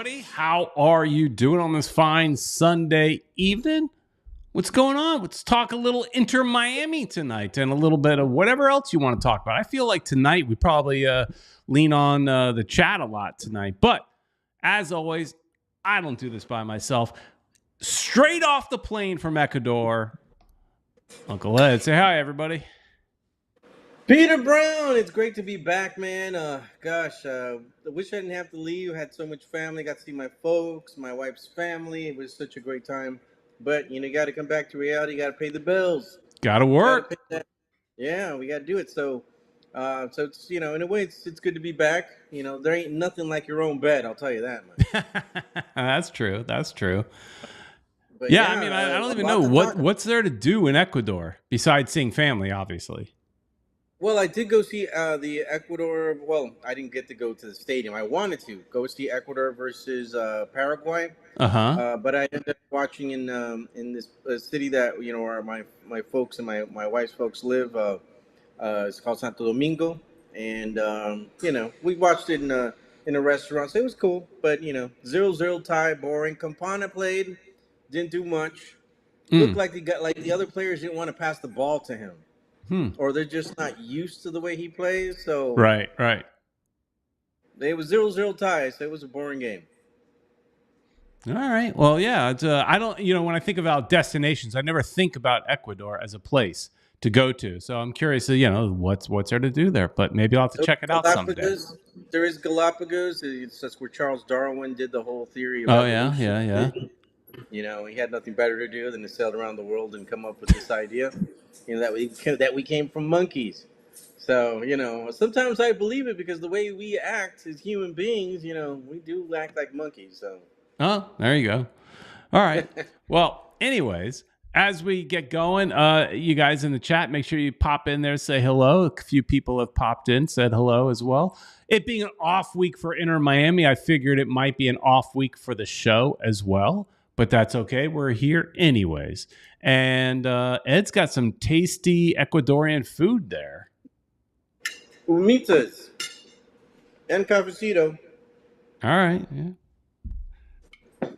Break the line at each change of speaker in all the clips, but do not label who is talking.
everybody. How are you doing on this fine Sunday evening? What's going on? Let's talk a little Inter Miami tonight and a little bit of whatever else you want to talk about. I feel like tonight we probably lean on the chat a lot tonight. But as always, I don't do this by myself. Straight off the plane from Ecuador, Uncle Ed. Say hi, everybody.
Pieter Brown, it's great to be back, man. I wish I didn't have to leave. I had so much family. Got to see my folks, my wife's family. It was such a great time. But you got to come back to reality. You got to pay the bills.
Got to work.
Yeah, we got to do it. So it's in a way, it's good to be back. There ain't nothing like your own bed. I'll tell you that, man.
That's true. But
yeah,
I mean, I don't even know what's there to do in Ecuador besides seeing family, obviously.
Well, I did go see the Ecuador. Well, I didn't get to go to the stadium. I wanted to go see Ecuador versus Paraguay. But I ended up watching in this city that where my folks and my wife's folks live. It's called Santo Domingo, and we watched it in a restaurant. So it was cool, but 0-0 tie, boring. Campana played, didn't do much. Looked like the other players didn't want to pass the ball to him. Or they're just not used to the way he plays. So
right.
It was 0-0 tie, so it was a boring game.
All right. Well, yeah. It's, I don't. When I think about destinations, I never think about Ecuador as a place to go to. So I'm curious. What's there to do there? But maybe I'll have to check it out someday.
There is Galapagos. That's where Charles Darwin did the whole theory of
evolution. Yeah.
He had nothing better to do than to sail around the world and come up with this idea. That we came from monkeys. So, sometimes I believe it because the way we act as human beings, we do act like monkeys. So.
Oh, there you go. All right. Well, anyways, as we get going, you guys in the chat, make sure you pop in there, say hello. A few people have popped in, said hello as well. It being an off week for Inter Miami, I figured it might be an off week for the show as well. But that's okay. We're here anyways. And Ed's got some tasty Ecuadorian food there.
Humitas and cafecito.
All right.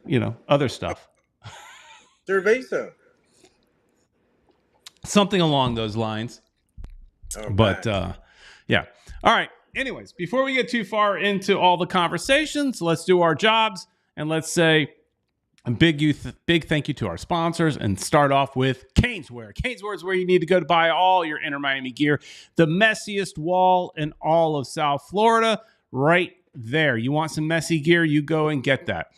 Yeah. Other stuff.
Cerveza.
Something along those lines. But yeah. All right. Anyways, before we get too far into all the conversations, let's do our jobs and let's say a big thank you to our sponsors and start off with Caneswear. Caneswear is where you need to go to buy all your Inter Miami gear. The messiest wall in all of South Florida, right there. You want some messy gear, you go and get that.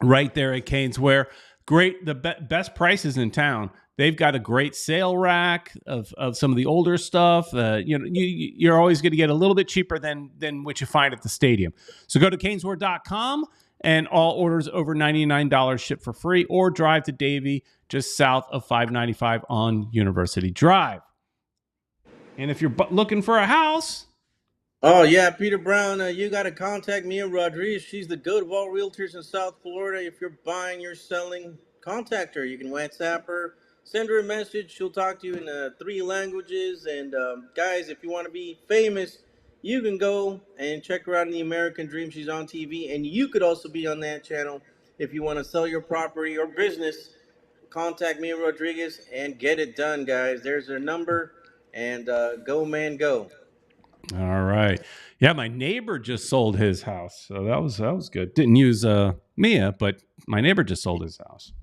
Right there at Caneswear. Great, the best prices in town. They've got a great sale rack of some of the older stuff. You're always going to get a little bit cheaper than what you find at the stadium. So go to caneswear.com. And all orders over $99 ship for free, or drive to Davie, just south of 595 on University Drive. And if you're looking for a house...
Oh, yeah, Pieter Brown, you got to contact me and Rodrigues. She's the go-to of all realtors in South Florida. If you're buying, you're selling, contact her. You can WhatsApp her, send her a message. She'll talk to you in 3 languages. And, guys, if you want to be famous... you can go and check her out in The American Dream. She's on TV. And you could also be on that channel. If you want to sell your property or business, contact me, Rodrigues, and get it done, guys. There's her number. And go, man, go.
All right. Yeah, my neighbor just sold his house. So that was good. Didn't use Mia, but my neighbor just sold his house.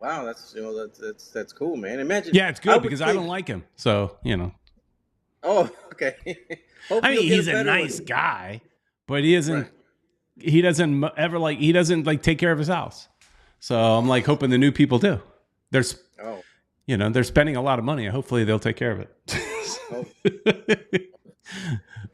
Wow, that's cool, man. Imagine.
Yeah, it's good because I don't like him. So,
Oh, okay.
I mean, he's a nice guy, but he isn't. Right. He doesn't ever he doesn't take care of his house. So I'm hoping the new people do. They're spending a lot of money. Hopefully they'll take care of it.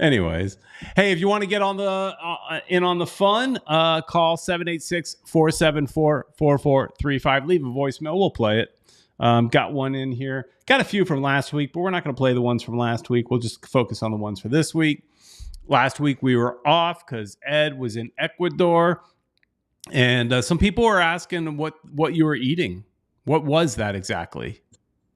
Anyways, hey, if you want to get on the fun, call 786-474-4435. Leave a voicemail. We'll play it. Got one in here. Got a few from last week, but we're not going to play the ones from last week. We'll just focus on the ones for this week. Last week we were off because Ed was in Ecuador, and some people were asking what you were eating. What was that exactly?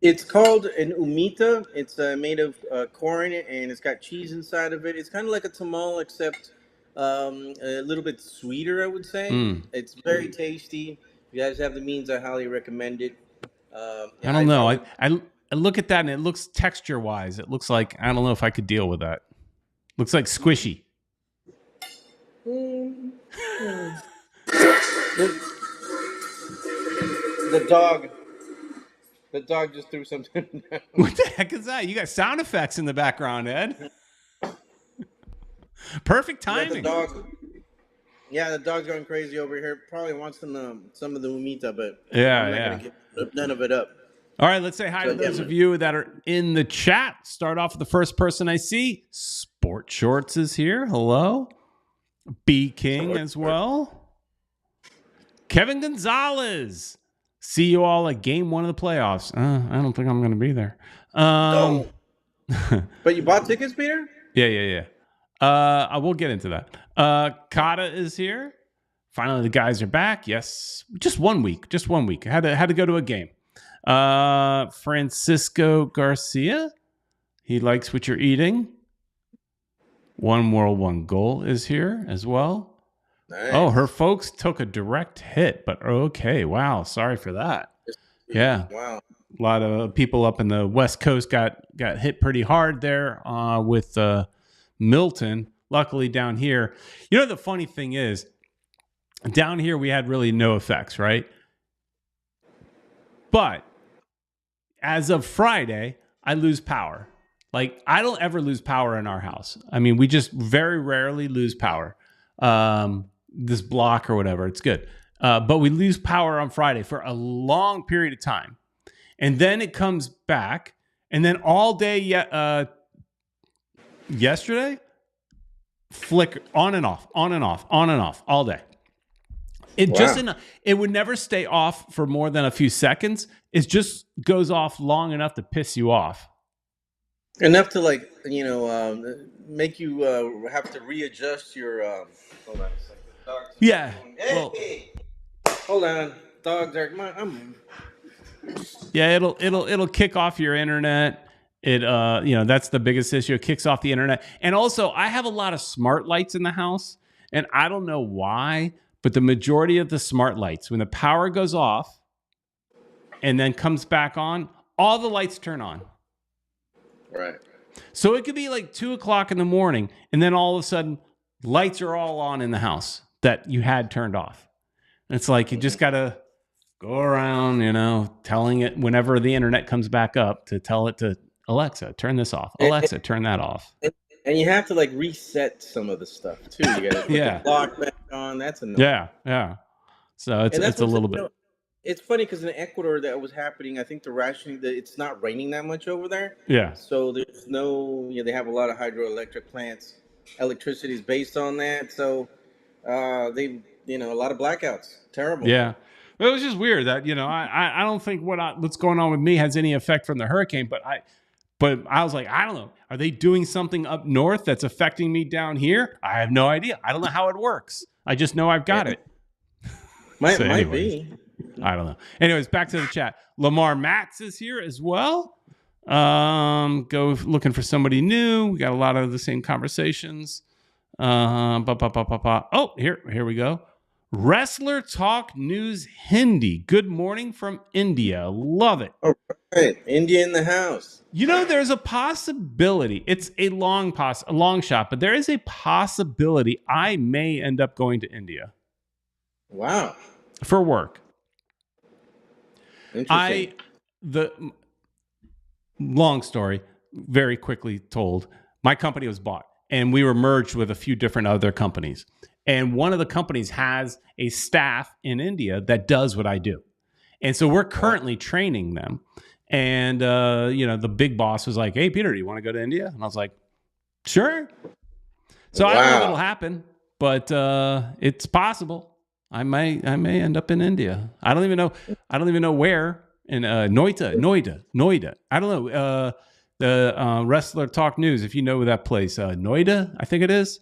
It's called an humita. It's made of corn, and it's got cheese inside of it. It's kind of like a tamal, except A little bit sweeter, I would say. It's very tasty. If you guys have the means, I highly recommend it.
I don't know. I look at that and it looks texture wise. It looks like I don't know if I could deal with that. Looks like squishy.
The dog. The dog just threw something down.
What the heck is that? You got sound effects in the background, Ed. Perfect timing.
The dog's going crazy over here. Probably wants some of the humita, but
I'm
not gonna give none of it up.
All right, let's say hi to those of you that are in the chat. Start off with the first person I see. Sport Shorts is here. Hello. B King as well. Kevin Gonzalez. See you all at game 1 of the playoffs. I don't think I'm going to be there.
But you bought tickets, Peter?
Yeah. I will get into that. Kata is here. Finally, the guys are back. Yes, just 1 week. I had to go to a game. Francisco Garcia. He likes what you're eating. One World, One Goal is here as well. Nice. Oh, her folks took a direct hit, but okay. Wow. Sorry for that. Yeah.
Wow.
A lot of people up in the West Coast got hit pretty hard there with Milton. Luckily down here, the funny thing is down here we had really no effects, right? But as of Friday, I lose power. Like, I don't ever lose power in our house. I mean, we just very rarely lose power. This block or whatever, it's good. But we lose power on Friday for a long period of time. And then it comes back. And then all day yesterday, flicker on and off all day. It would never stay off for more than a few seconds. It just goes off long enough to piss you off.
Enough to make you have to readjust your. Hold on a second.
Yeah.
Hey, hold on. Dogs are.
Yeah, it'll kick off your internet. It that's the biggest issue. It kicks off the internet, and also I have a lot of smart lights in the house, and I don't know why, but the majority of the smart lights, when the power goes off, and then comes back on, all the lights turn on.
Right.
So it could be like 2:00 in the morning, and then all of a sudden, lights are all on in the house that you had turned off. And it's like you just gotta go around, telling it whenever the internet comes back up to tell it to Alexa, turn this off. Alexa, turn that off.
And you have to reset some of the stuff too. You gotta put the clock back on. That's annoying.
Yeah. So it's a little bit.
It's funny because in Ecuador that was happening. I think the rationing that it's not raining that much over there.
Yeah.
So there's no, they have a lot of hydroelectric plants. Electricity is based on that. So they, a lot of blackouts. Terrible.
Yeah. It was just weird that, I don't think what's going on with me has any effect from the hurricane, but I was like, I don't know. Are they doing something up north that's affecting me down here? I have no idea. I don't know how it works. I just know I've got it.
Might be.
I don't know. Anyways, back to the chat. Lamar Matz is here as well. Go looking for somebody new. We got a lot of the same conversations. Oh, here we go. Wrestler Talk News Hindi. Good morning from India. Love it.
All right. India in the house.
There's a possibility. It's a long shot, but there is a possibility I may end up going to India.
Wow.
For work.
Interesting.
The long story, very quickly told. My company was bought, and we were merged with a few different other companies. And one of the companies has a staff in India that does what I do. And so we're currently training them. And, the big boss was like, hey, Peter, do you want to go to India? And I was like, sure. So I don't know if it'll happen, but it's possible. I may end up in India. I don't even know where. In Noida. I don't know. The Wrestler Talk News, if you know that place, Noida, I think it is.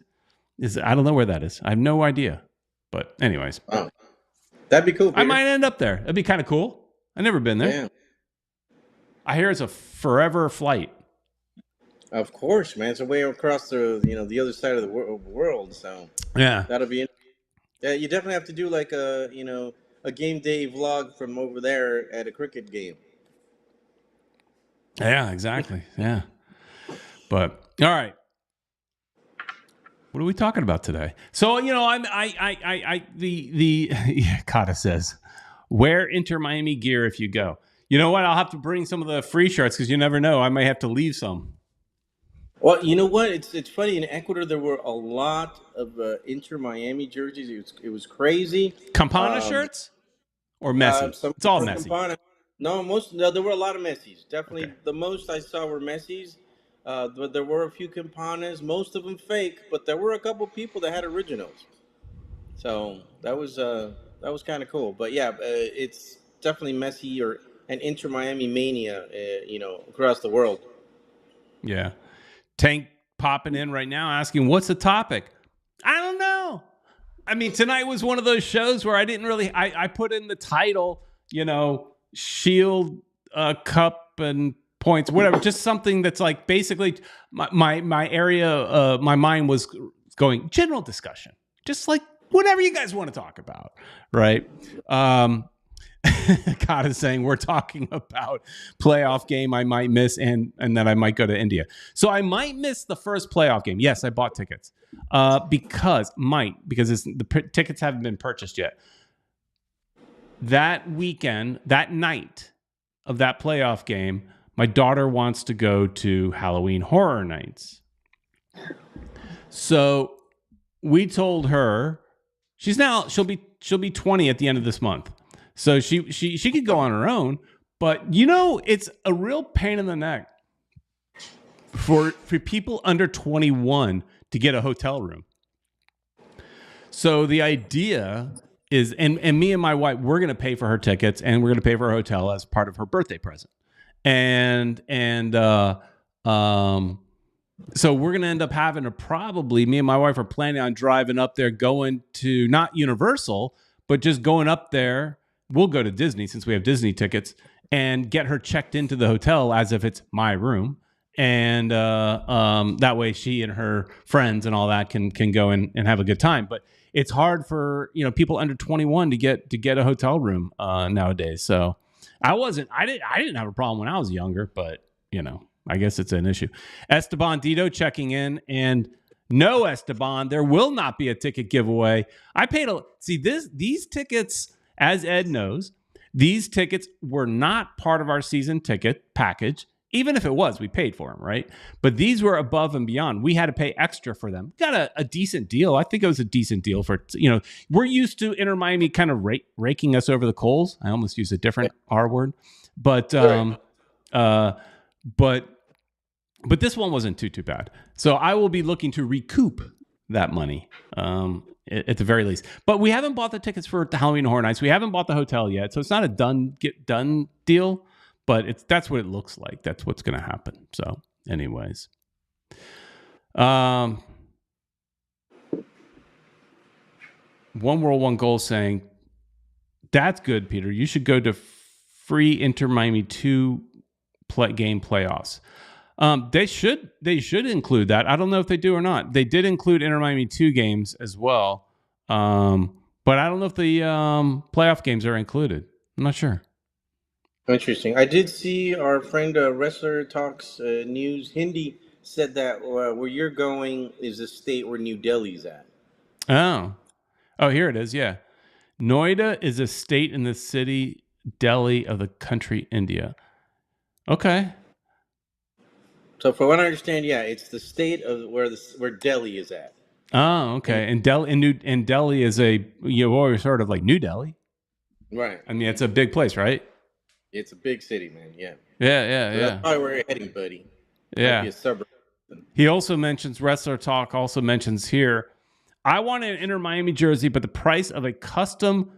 I don't know where that is. I have no idea. But anyways.
Wow. That'd be cool, Peter.
I might end up there. That'd be kind of cool. I've never been there.
Yeah.
I hear it's a forever flight.
Of course, man. It's a way across the other side of the world. So
Yeah.
that'll be. Yeah, you definitely have to do like a game day vlog from over there at a cricket game.
Yeah, exactly. Yeah. But all right. What are we talking about today? So, Kata says, wear Inter Miami gear if you go. You know what? I'll have to bring some of the free shirts because you never know. I may have to leave some.
Well, you know what? It's funny. In Ecuador, there were a lot of Inter Miami jerseys. It was crazy.
Campana shirts or Messi?
Some
It's all
were
Messi.
Campana. No, there were a lot of Messis. Definitely,
Okay.
the most I saw were Messis. But there were a few Campanas. Most of them fake, but there were a couple people that had originals. So that was kind of cool. But yeah, it's definitely Messi or an Inter Miami mania. Across the world.
Yeah. Tank popping in right now asking, what's the topic? I don't know. I mean, tonight was one of those shows where I didn't really, I put in the title, Shield Cup and points, whatever, just something that's like basically my area, my mind was going general discussion, just like whatever you guys want to talk about. Right. God is saying we're talking about playoff game I might miss and that I might go to India. So I might miss the first playoff game. Yes, I bought tickets because the tickets haven't been purchased yet. That weekend, that night of that playoff game, my daughter wants to go to Halloween Horror Nights. So we told her she'll be 20 at the end of this month. So she could go on her own, but it's a real pain in the neck for people under 21 to get a hotel room. So the idea is, and me and my wife, we're going to pay for her tickets and we're going to pay for her hotel as part of her birthday present. So we're going to end up having me and my wife are planning on driving up there, going to not Universal, but just going up there. We'll go to Disney since we have Disney tickets and get her checked into the hotel as if it's my room. And that way she and her friends and all that can go in and have a good time. But it's hard for, people under 21 to get a hotel room nowadays. So I didn't have a problem when I was younger, but I guess it's an issue. Esteban Dito checking in, and no, Esteban, there will not be a ticket giveaway. I paid these tickets. As Ed knows, these tickets were not part of our season ticket package. Even if it was, we paid for them, right? But these were above and beyond. We had to pay extra for them. Got a decent deal. I think it was a decent deal for, we're used to Inter Miami kind of raking us over the coals. I almost used a different R word. But this one wasn't too bad. So I will be looking to recoup that money. At the very least. But we haven't bought the tickets for the Halloween Horror Nights. We haven't bought the hotel yet. So it's not a done deal, but that's what it looks like. That's what's going to happen. So anyways. One World, One Goal saying, that's good, Peter. You should go to free Inter Miami 2 game playoffs. They should include that. I don't know if they do or not. They did include Inter Miami 2 games as well. But I don't know if the playoff games are included. I'm not sure.
Interesting. I did see our friend Wrestler Talks News Hindi said that where you're going is a state where New Delhi's at.
Oh, here it is. Yeah. Noida is a state in the city Delhi of the country India. Okay.
So, for what I understand, yeah, it's the state of where Delhi is at.
Oh, okay. And Delhi is sort of like New Delhi,
right?
I mean, it's a big place, right?
It's a big city, man. Yeah.
Yeah.
That's probably where you're heading, buddy.
Yeah.
Might be a suburb.
He also mentions Wrestler Talk. Also mentions here, I want an Inter Miami jersey, but the price of a custom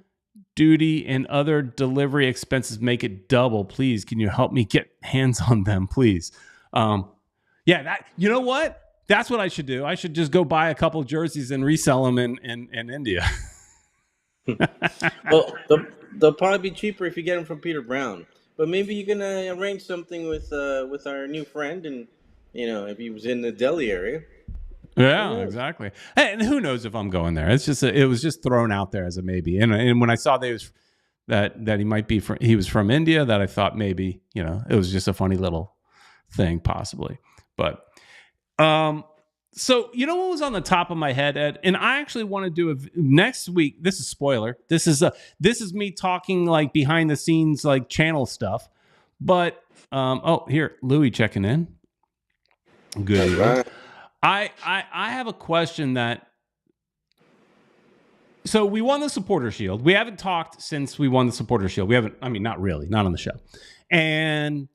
duty and other delivery expenses make it double. Please, can you help me get hands on them, please? That, you know what? That's what I should do. I should just go buy a couple jerseys and resell them in India.
Well, they'll probably be cheaper if you get them from Peter Brown. But maybe you can arrange something with our new friend and if he was in the Delhi area.
Yeah, exactly. And who knows if I'm going there? It's just it was just thrown out there as a maybe. And when I saw that he might be he was from India, that I thought maybe it was just a funny little thing possibly. But so what was on the top of my head, Ed? And I actually want to do next week. This is spoiler. This is me talking like behind the scenes like channel stuff. But here Louis checking in. Good. Right. I have a question that. So we won the Supporter Shield. We haven't talked since we won the Supporter Shield. We haven't. I mean, not really. Not on the show. And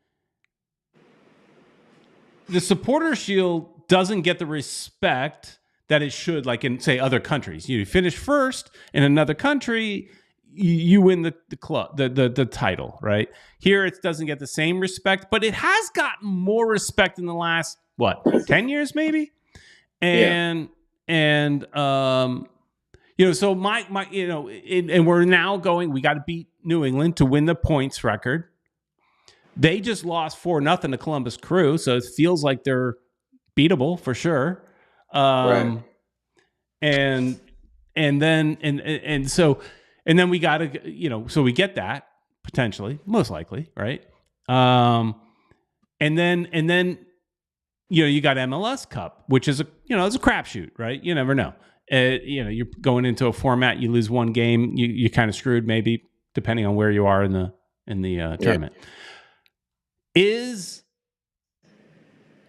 the Supporter Shield doesn't get the respect that it should, like in, say, other countries. You finish first in another country, you win the club, the title, right? Here, it doesn't get the same respect, but it has gotten more respect in the last, 10 years maybe? And so and we're now going, we got to beat New England to win the points record. They just lost 4-0 to Columbus Crew, so it feels like they're beatable for sure. Right. And then we got to, so we get that potentially, most likely, right? And then you got MLS Cup, which is it's a crapshoot, right? You never know. You're going into a format, you lose one game, you kind of screwed maybe, depending on where you are in the tournament. Is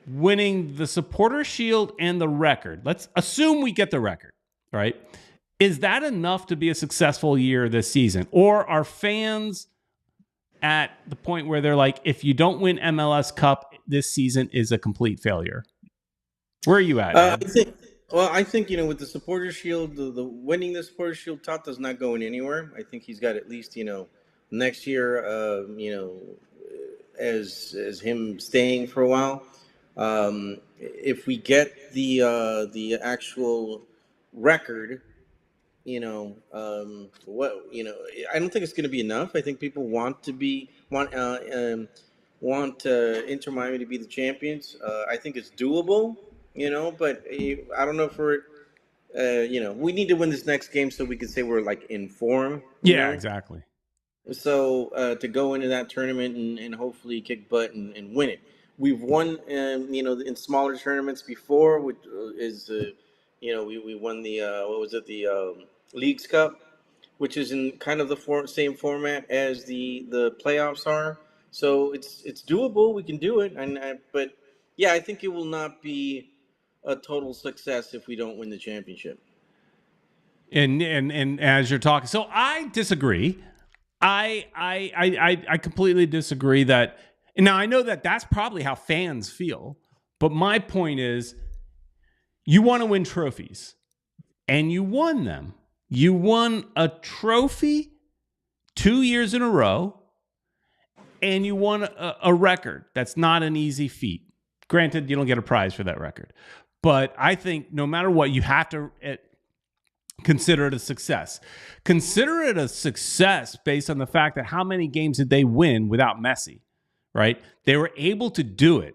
winning the Supporter Shield and the record, let's assume we get the record, right? Is that enough to be a successful year this season? Or are fans at the point where they're like, if you don't win MLS Cup, this season is a complete failure? Where are you at?
I think with the Supporter Shield, the winning the Supporter Shield, Tata's not going anywhere. I think he's got at least next year, as him staying for a while. If we get the actual record, I don't think it's going to be enough. I think people want Inter Miami to be the champions. I think it's doable, but I don't know for it. We need to win this next game so we can say we're like in form.
Yeah, exactly.
So to go into that tournament and hopefully kick butt and win it. We've won, in smaller tournaments before, which is, we won the the Leagues Cup, which is in kind of the same format as the playoffs are. So it's doable. We can do it, but yeah, I think it will not be a total success if we don't win the championship.
And as you're talking, so I disagree. I completely disagree that. Now I know that that's probably how fans feel, but my point is, you want to win trophies, and you won them. You won a trophy 2 years in a row, and you won a record. That's not an easy feat. Granted, you don't get a prize for that record, but I think no matter what, you have to consider it a success. Consider it a success based on the fact that how many games did they win without Messi, right? They were able to do it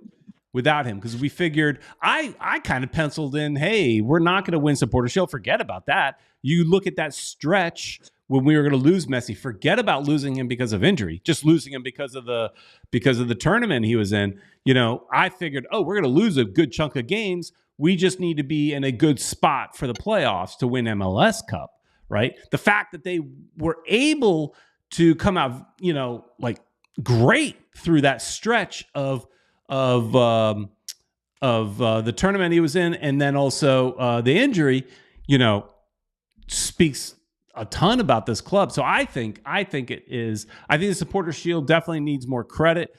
without him because we figured, I kind of penciled in, hey, we're not going to win Supporter Shield. Forget about that. You look at that stretch when we were going to lose Messi. Forget about losing him because of injury, just losing him because of the tournament he was in. I figured, we're going to lose a good chunk of games. We just need to be in a good spot for the playoffs to win MLS Cup, right? The fact that they were able to come out, like great through that stretch of the tournament he was in, and then also the injury, speaks a ton about this club. So I think the Supporter Shield definitely needs more credit.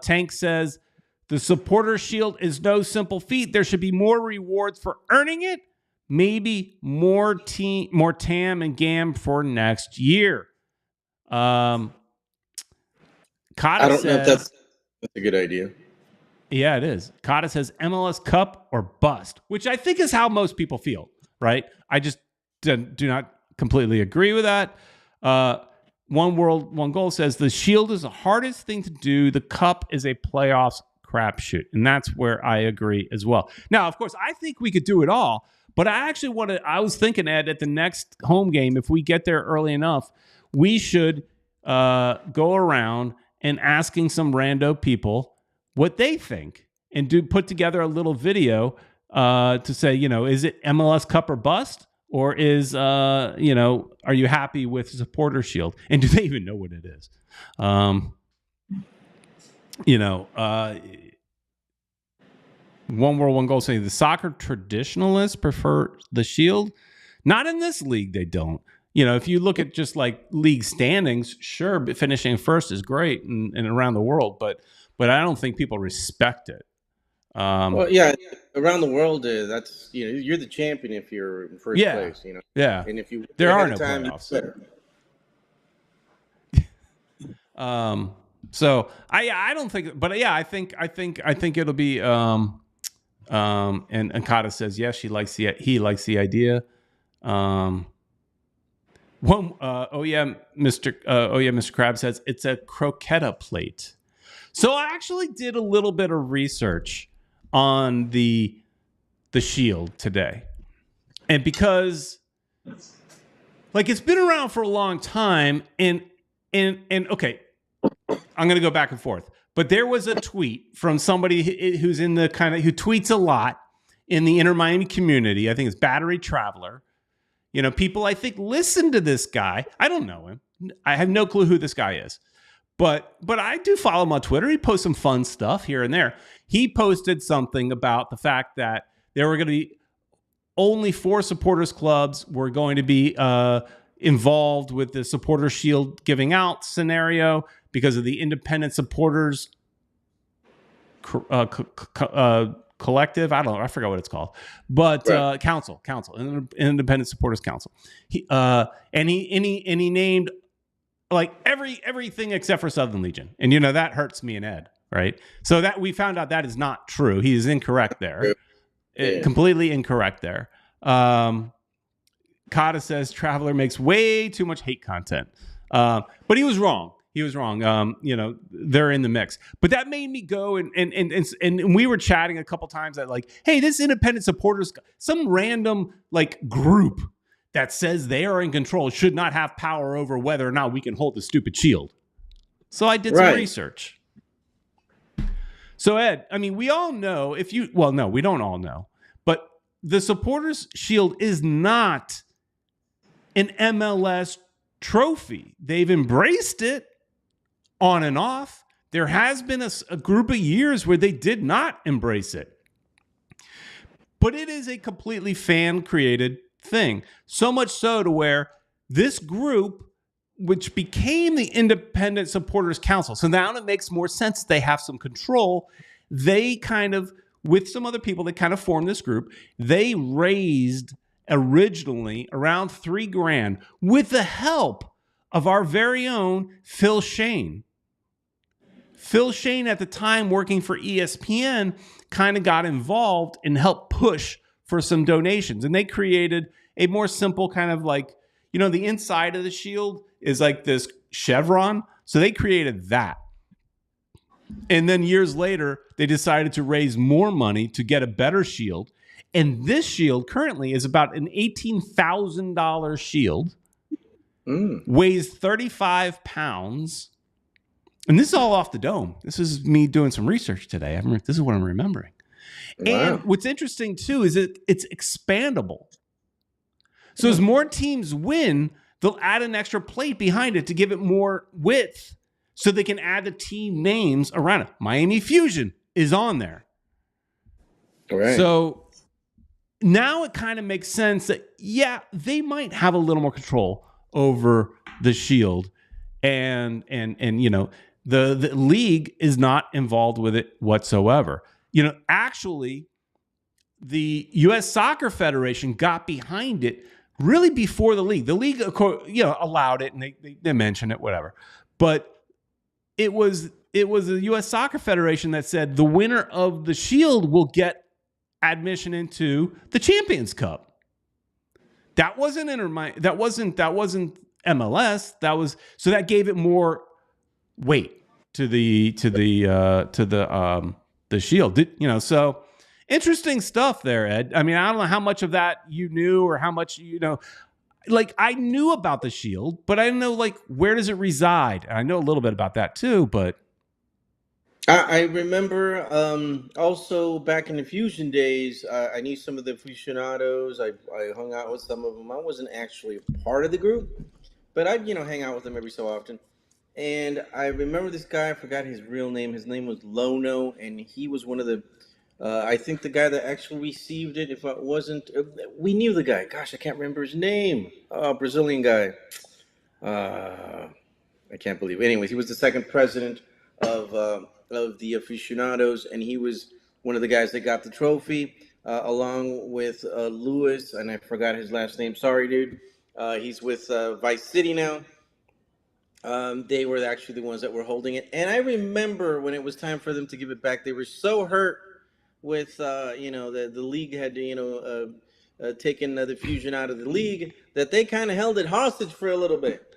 Tank says, the Supporter Shield is no simple feat. There should be more rewards for earning it. Maybe more TAM and GAM for next year. Kata
I don't know if that's a good idea.
Yeah, it is. Kata says MLS Cup or bust, which I think is how most people feel, right? I just do not completely agree with that. One World, One Goal says the Shield is the hardest thing to do. The Cup is a playoffs crapshoot. And that's where I agree as well. Now, of course, I think we could do it all, but I actually I was thinking, Ed, at the next home game, if we get there early enough, we should go around and asking some rando people what they think and put together a little video to say, is it MLS Cup or bust? Or is, are you happy with Supporter Shield? And do they even know what it is? One World, One Goal saying the soccer traditionalists prefer the Shield. Not in this league, they don't. If you look at just like league standings, sure, but finishing first is great and around the world, but I don't think people respect it.
Well, yeah, around the world, that's you're the champion if you're in first place.
Yeah,
and if you
there are no playoffs. So I don't think, but yeah, I think it'll be. And Kata says yes, he likes the idea. Mr. Krabs says it's a croqueta plate. So I actually did a little bit of research on the Shield today, and because it's been around for a long time, and okay, I'm gonna go back and forth, but there was a tweet from somebody who's in the who tweets a lot in the Inter Miami community. I think it's Battery Traveler. People I think listen to this guy. I don't know him. I have no clue who this guy is. But I do follow him on Twitter. He posts some fun stuff here and there. He posted something about the fact that there were going to be only 4 supporters clubs were going to be involved with the Supporter Shield giving out scenario because of the independent supporters collective. I don't know. I forgot what it's called, but right. Council, Independent Supporters Council. He named everything except for Southern Legion, and that hurts me and Ed, right? So that we found out that is not true. He is incorrect there, completely incorrect there. Kata says Traveler makes way too much hate content, but he was wrong. They're in the mix, but that made me go and we were chatting a couple times that hey, this independent supporters, some random group that says they are in control should not have power over whether or not we can hold the stupid shield. So I did some research. So Ed, we all know no, we don't all know, but the Supporters Shield is not an MLS trophy. They've embraced it on and off. There has been a group of years where they did not embrace it. But it is a completely fan-created thing. So much so to where this group, which became the Independent Supporters Council, so now it makes more sense they have some control. They with some other people, they formed this group. They raised originally around $3,000 with the help of our very own Phil Shane. Phil Shane, at the time working for ESPN, got involved and helped push for some donations. And they created a more simple the inside of the shield is this chevron. So they created that. And then years later, they decided to raise more money to get a better shield. And this shield currently is about an $18,000 shield, weighs 35 pounds. And this is all off the dome. This is me doing some research today. This is what I'm remembering. Wow. And what's interesting, too, is it's expandable. So as more teams win, they'll add an extra plate behind it to give it more width so they can add the team names around it. Miami Fusion is on there. All right. So now it makes sense that, they might have a little more control over the Shield. And the league is not involved with it whatsoever. Actually, the U.S. Soccer Federation got behind it really before the league. The league, of course, allowed it and they mentioned it, whatever. But it was the U.S. Soccer Federation that said the winner of the Shield will get admission into the Champions Cup. That wasn't that wasn't MLS. That gave it more weight to the the shield. So interesting stuff there, Ed. I mean, I don't know how much of that you knew or how much, like I knew about the shield, but I didn't know like where does it reside. I know a little bit about that too, but
I remember also back in the Fusion days, I knew some of the aficionados. I hung out with some of them. I wasn't actually a part of the group, but I'd hang out with them every so often. And I remember this guy. I forgot his real name. His name was Lono, and he was one of the. I think the guy that actually received it. If it wasn't, we knew the guy. Gosh, I can't remember his name. Brazilian guy. I can't believe it. Anyways, he was the second president of the aficionados, and he was one of the guys that got the trophy, along with Lewis, and I forgot his last name. Sorry, dude. He's with Vice City now. They were actually the ones that were holding it, and I remember when it was time for them to give it back, they were so hurt with the league had taken the Fusion out of the league that they kind of held it hostage for a little bit.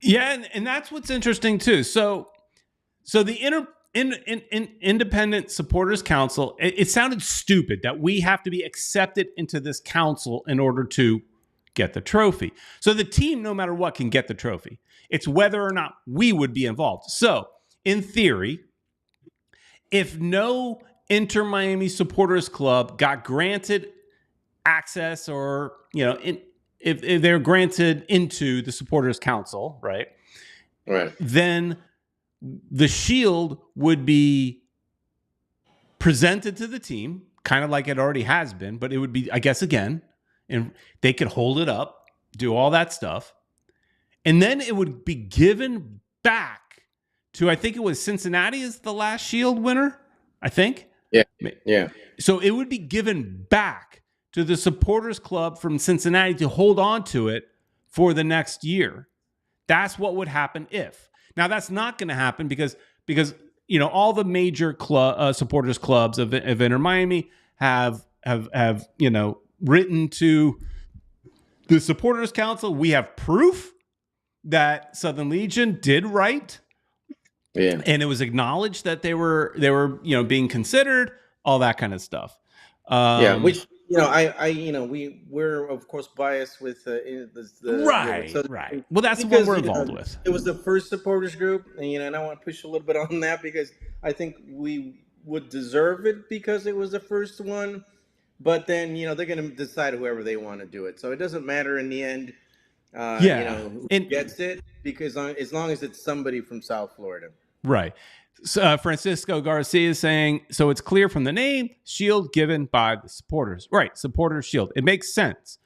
Yeah, and that's what's interesting too. So the Independent Supporters Council, it sounded stupid that we have to be accepted into this council in order to get the trophy. So the team, no matter what, can get the trophy. It's whether or not we would be involved. So in theory, if no Inter Miami Supporters Club got granted access or, if they're granted into the Supporters Council, right?
Right.
Then the shield would be presented to the team, kind of like it already has been, but it would be, I guess, again, and they could hold it up, do all that stuff. And then it would be given back to, I think it was Cincinnati is the last shield winner, I think.
Yeah.
So it would be given back to the supporters club from Cincinnati to hold on to it for the next year. That's what would happen if. Now, that's not going to happen because all the major supporters clubs of Inter Miami have written to the Supporters Council. We have proof that Southern Legion did right.
Yeah.
And it was acknowledged that they were being considered, all that kind of stuff.
Which we're of course biased with the
right. Right. Well, that's what we're involved with.
It was the first supporters group, and I want to push a little bit on that because I think we would deserve it because it was the first one. But then they're going to decide whoever they want to do it, so it doesn't matter in the end. Who gets it, because as long as it's somebody from South Florida.
Right. So, Francisco Garcia is saying, so it's clear from the name, shield given by the supporters. Right, supporters shield. It makes sense.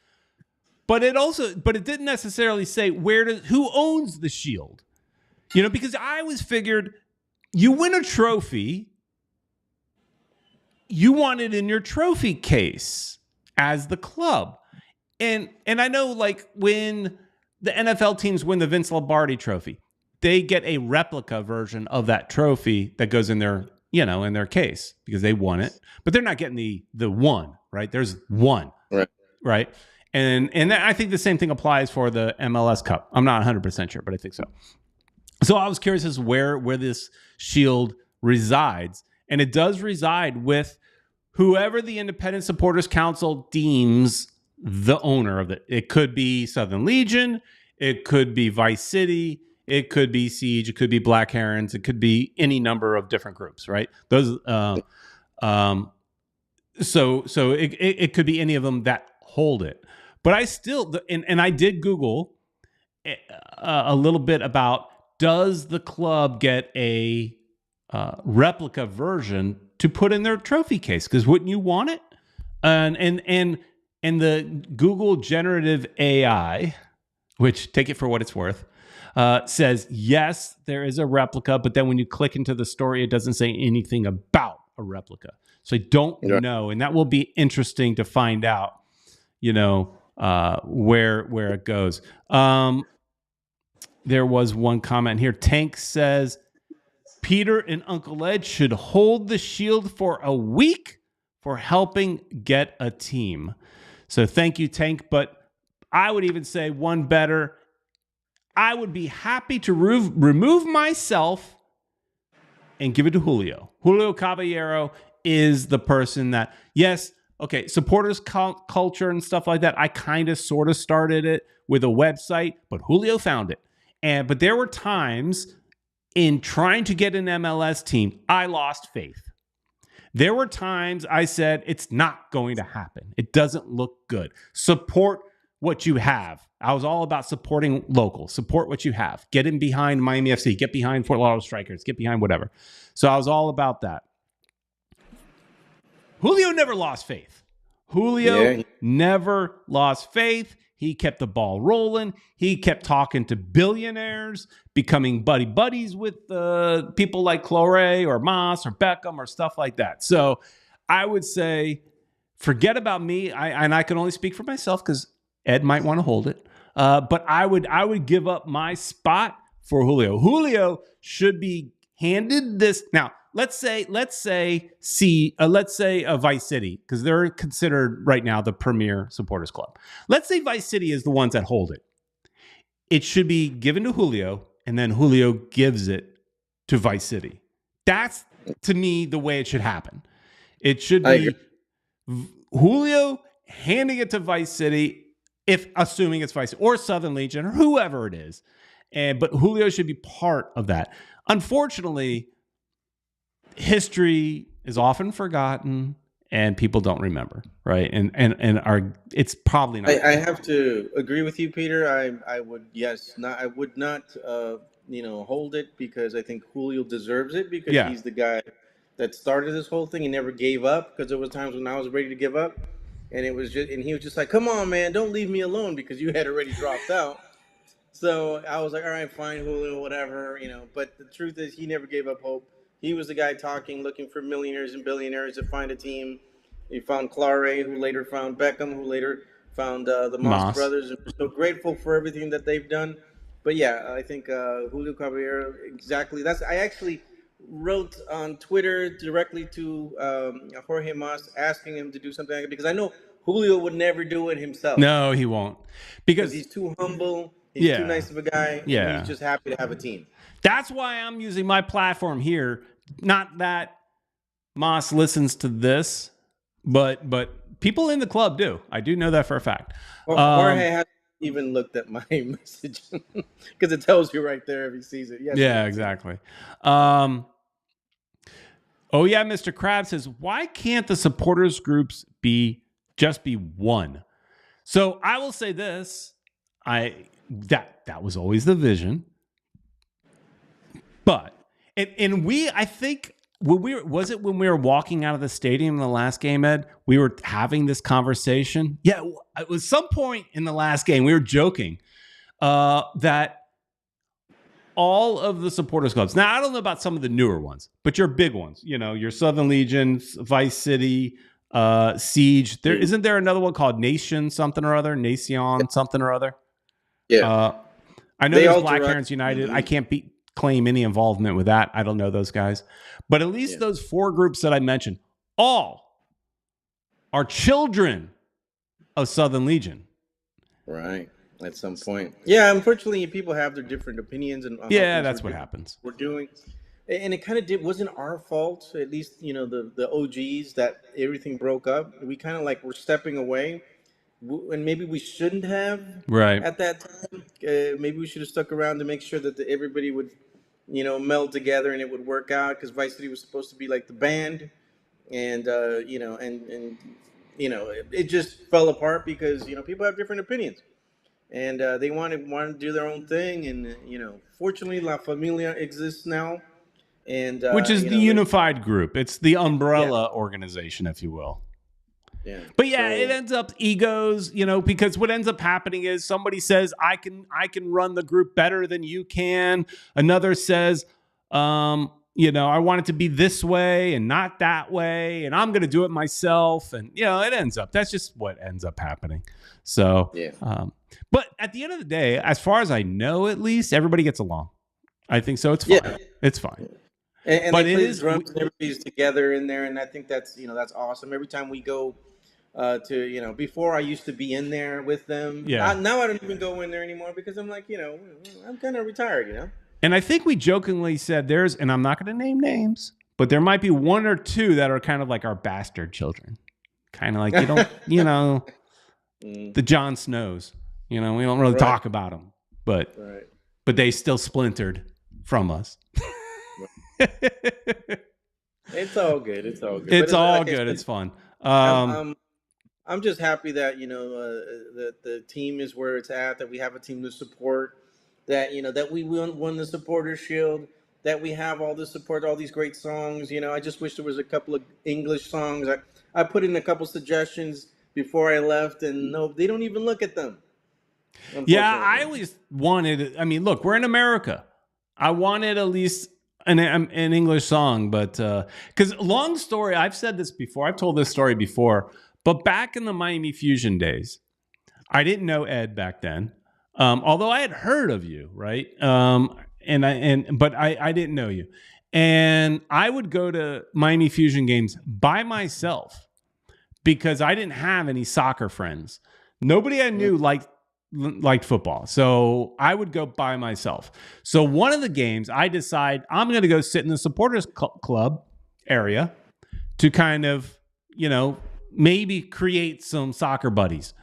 But it didn't necessarily say who owns the shield. Because I always figured you win a trophy, you want it in your trophy case as the club. And I know, like, when the NFL teams win the Vince Lombardi trophy, they get a replica version of that trophy that goes in their, in their case because they won it. But they're not getting the one, right? There's one, right? And I think the same thing applies for the MLS Cup. I'm not 100% sure, but I think so. So I was curious as to where this shield resides. And it does reside with whoever the Independent Supporters Council deems the owner of it. It could be Southern Legion. It could be Vice City. It could be Siege. It could be Black Herons. It could be any number of different groups, right? Those, so it could be any of them that hold it. But I still, and I did Google a little bit about, does the club get a replica version to put in their trophy case? Because wouldn't you want it? And the Google generative AI, which, take it for what it's worth, says, yes, there is a replica, but then when you click into the story, it doesn't say anything about a replica. So I don't know, and that will be interesting to find out, where it goes. There was one comment here. Tank says, Pieter and Uncle Ed should hold the shield for a week for helping get a team. So thank you, Tank, but I would even say one better. I would be happy to remove myself and give it to Julio. Julio Caballero is the person that, yes, okay, supporters culture and stuff like that. I kind of sort of started it with a website, but Julio found it. But there were times in trying to get an MLS team, I lost faith. There were times I said, it's not going to happen. It doesn't look good. Support what you have. I was all about supporting local. Support what you have. Get in behind Miami FC. Get behind Fort Lauderdale Strikers. Get behind whatever. So I was all about that. Julio never lost faith. Julio never lost faith. He kept the ball rolling. He kept talking to billionaires, becoming buddies with people like Clore or Moss or Beckham or stuff like that. So I would say, forget about me. I can only speak for myself because Ed might want to hold it. But I would give up my spot for Julio. Julio should be handed this. Now, let's say Vice City, because they're considered right now the premier supporters club. Let's say Vice City is the ones that hold it. It should be given to Julio, and then Julio gives it to Vice City. That's, to me, the way it should happen. It should be Julio handing it to Vice City, if assuming it's Vice or Southern Legion or whoever it is. But Julio should be part of that. Unfortunately, history is often forgotten and people don't remember, right? And it's probably not.
I have to agree with you, Peter. I would not hold it, because I think Julio deserves it, because he's the guy that started this whole thing and never gave up, because there was times when I was ready to give up, and he was just like, come on, man, don't leave me alone, because you had already dropped out. So I was like, all right, fine, Julio, whatever, but the truth is he never gave up hope. He was the guy talking, looking for millionaires and billionaires to find a team. He found Clare, who later found Beckham, who later found the Moss brothers. And we're so grateful for everything that they've done. But yeah, I think Julio Caballero, exactly. I actually wrote on Twitter directly to Jorge Moss, asking him to do something like that, because I know Julio would never do it himself.
No, he won't. Because
he's too humble. He's too nice of a guy.
Yeah.
And he's just happy to have a team.
That's why I'm using my platform here. Not that Moss listens to this, but people in the club do. I do know that for a fact.
Well, Jorge hasn't even looked at my message, because it tells you right there if he sees it. Yes,
yeah, exactly. Oh yeah, Mr. Krabs says, why can't the supporters groups just be one? So I will say this: that was always the vision. But I think when we were walking out of the stadium in the last game, Ed, we were having this conversation. Yeah, it was some point in the last game we were joking that all of the supporters clubs. Now I don't know about some of the newer ones, but your big ones, your Southern Legion, Vice City, Siege. Isn't there another one called Nation something or other? Nation something or other?
Yeah.
I know there's Black Herons United. I can't claim any involvement with that. I don't know those guys. But at least those four groups that I mentioned, all are children of Southern Legion.
Right. At some point. Yeah, unfortunately, people have their different opinions. And
that's what happens.
We're doing. And it kind of wasn't our fault, at least, the OGs, that everything broke up. We kind of were stepping away. And maybe we shouldn't have at that time. Maybe we should have stuck around to make sure that everybody would, meld together and it would work out, because Vice City was supposed to be like the band, and it just fell apart because people have different opinions, and they want to do their own thing, and fortunately La Familia exists now, and
which is the unified group. It's the umbrella organization, if you will.
Yeah.
But it ends up egos, because what ends up happening is somebody says, I can run the group better than you can. Another says, I want it to be this way and not that way, and I'm going to do it myself. And, it ends up, that's just what ends up happening. So, but at the end of the day, as far as I know, at least everybody gets along. I think so. It's fine. Yeah. It's fine.
And but they play the drums and everybody's together in there. And I think that's, that's awesome. Every time we go, before I used to be in there with them. Yeah. Now I don't even go in there anymore, because I'm like, I'm kind of retired,
And I think we jokingly said and I'm not going to name names, but there might be one or two that are kind of like our bastard children. Kind of like, the Jon Snows. We don't really talk about them, but they still splintered from us.
It's all good. It's all good.
It's all good. It's fun.
I'm just happy that that the team is where it's at. That we have a team to support. That that we won the Supporters Shield. That we have all the support, all these great songs. I just wish there was a couple of English songs. I put in a couple suggestions before I left, and no, they don't even look at them.
Yeah, I always wanted. I mean, look, we're in America. I wanted at least an English song, but because long story, I've said this before. I've told this story before, but back in the Miami Fusion days, I didn't know Ed back then. Although I had heard of you, right? But I didn't know you, and I would go to Miami Fusion games by myself because I didn't have any soccer friends. Nobody I knew liked football. So I would go by myself. So one of the games I decide I'm going to go sit in the supporters club area to kind of, maybe create some soccer buddies.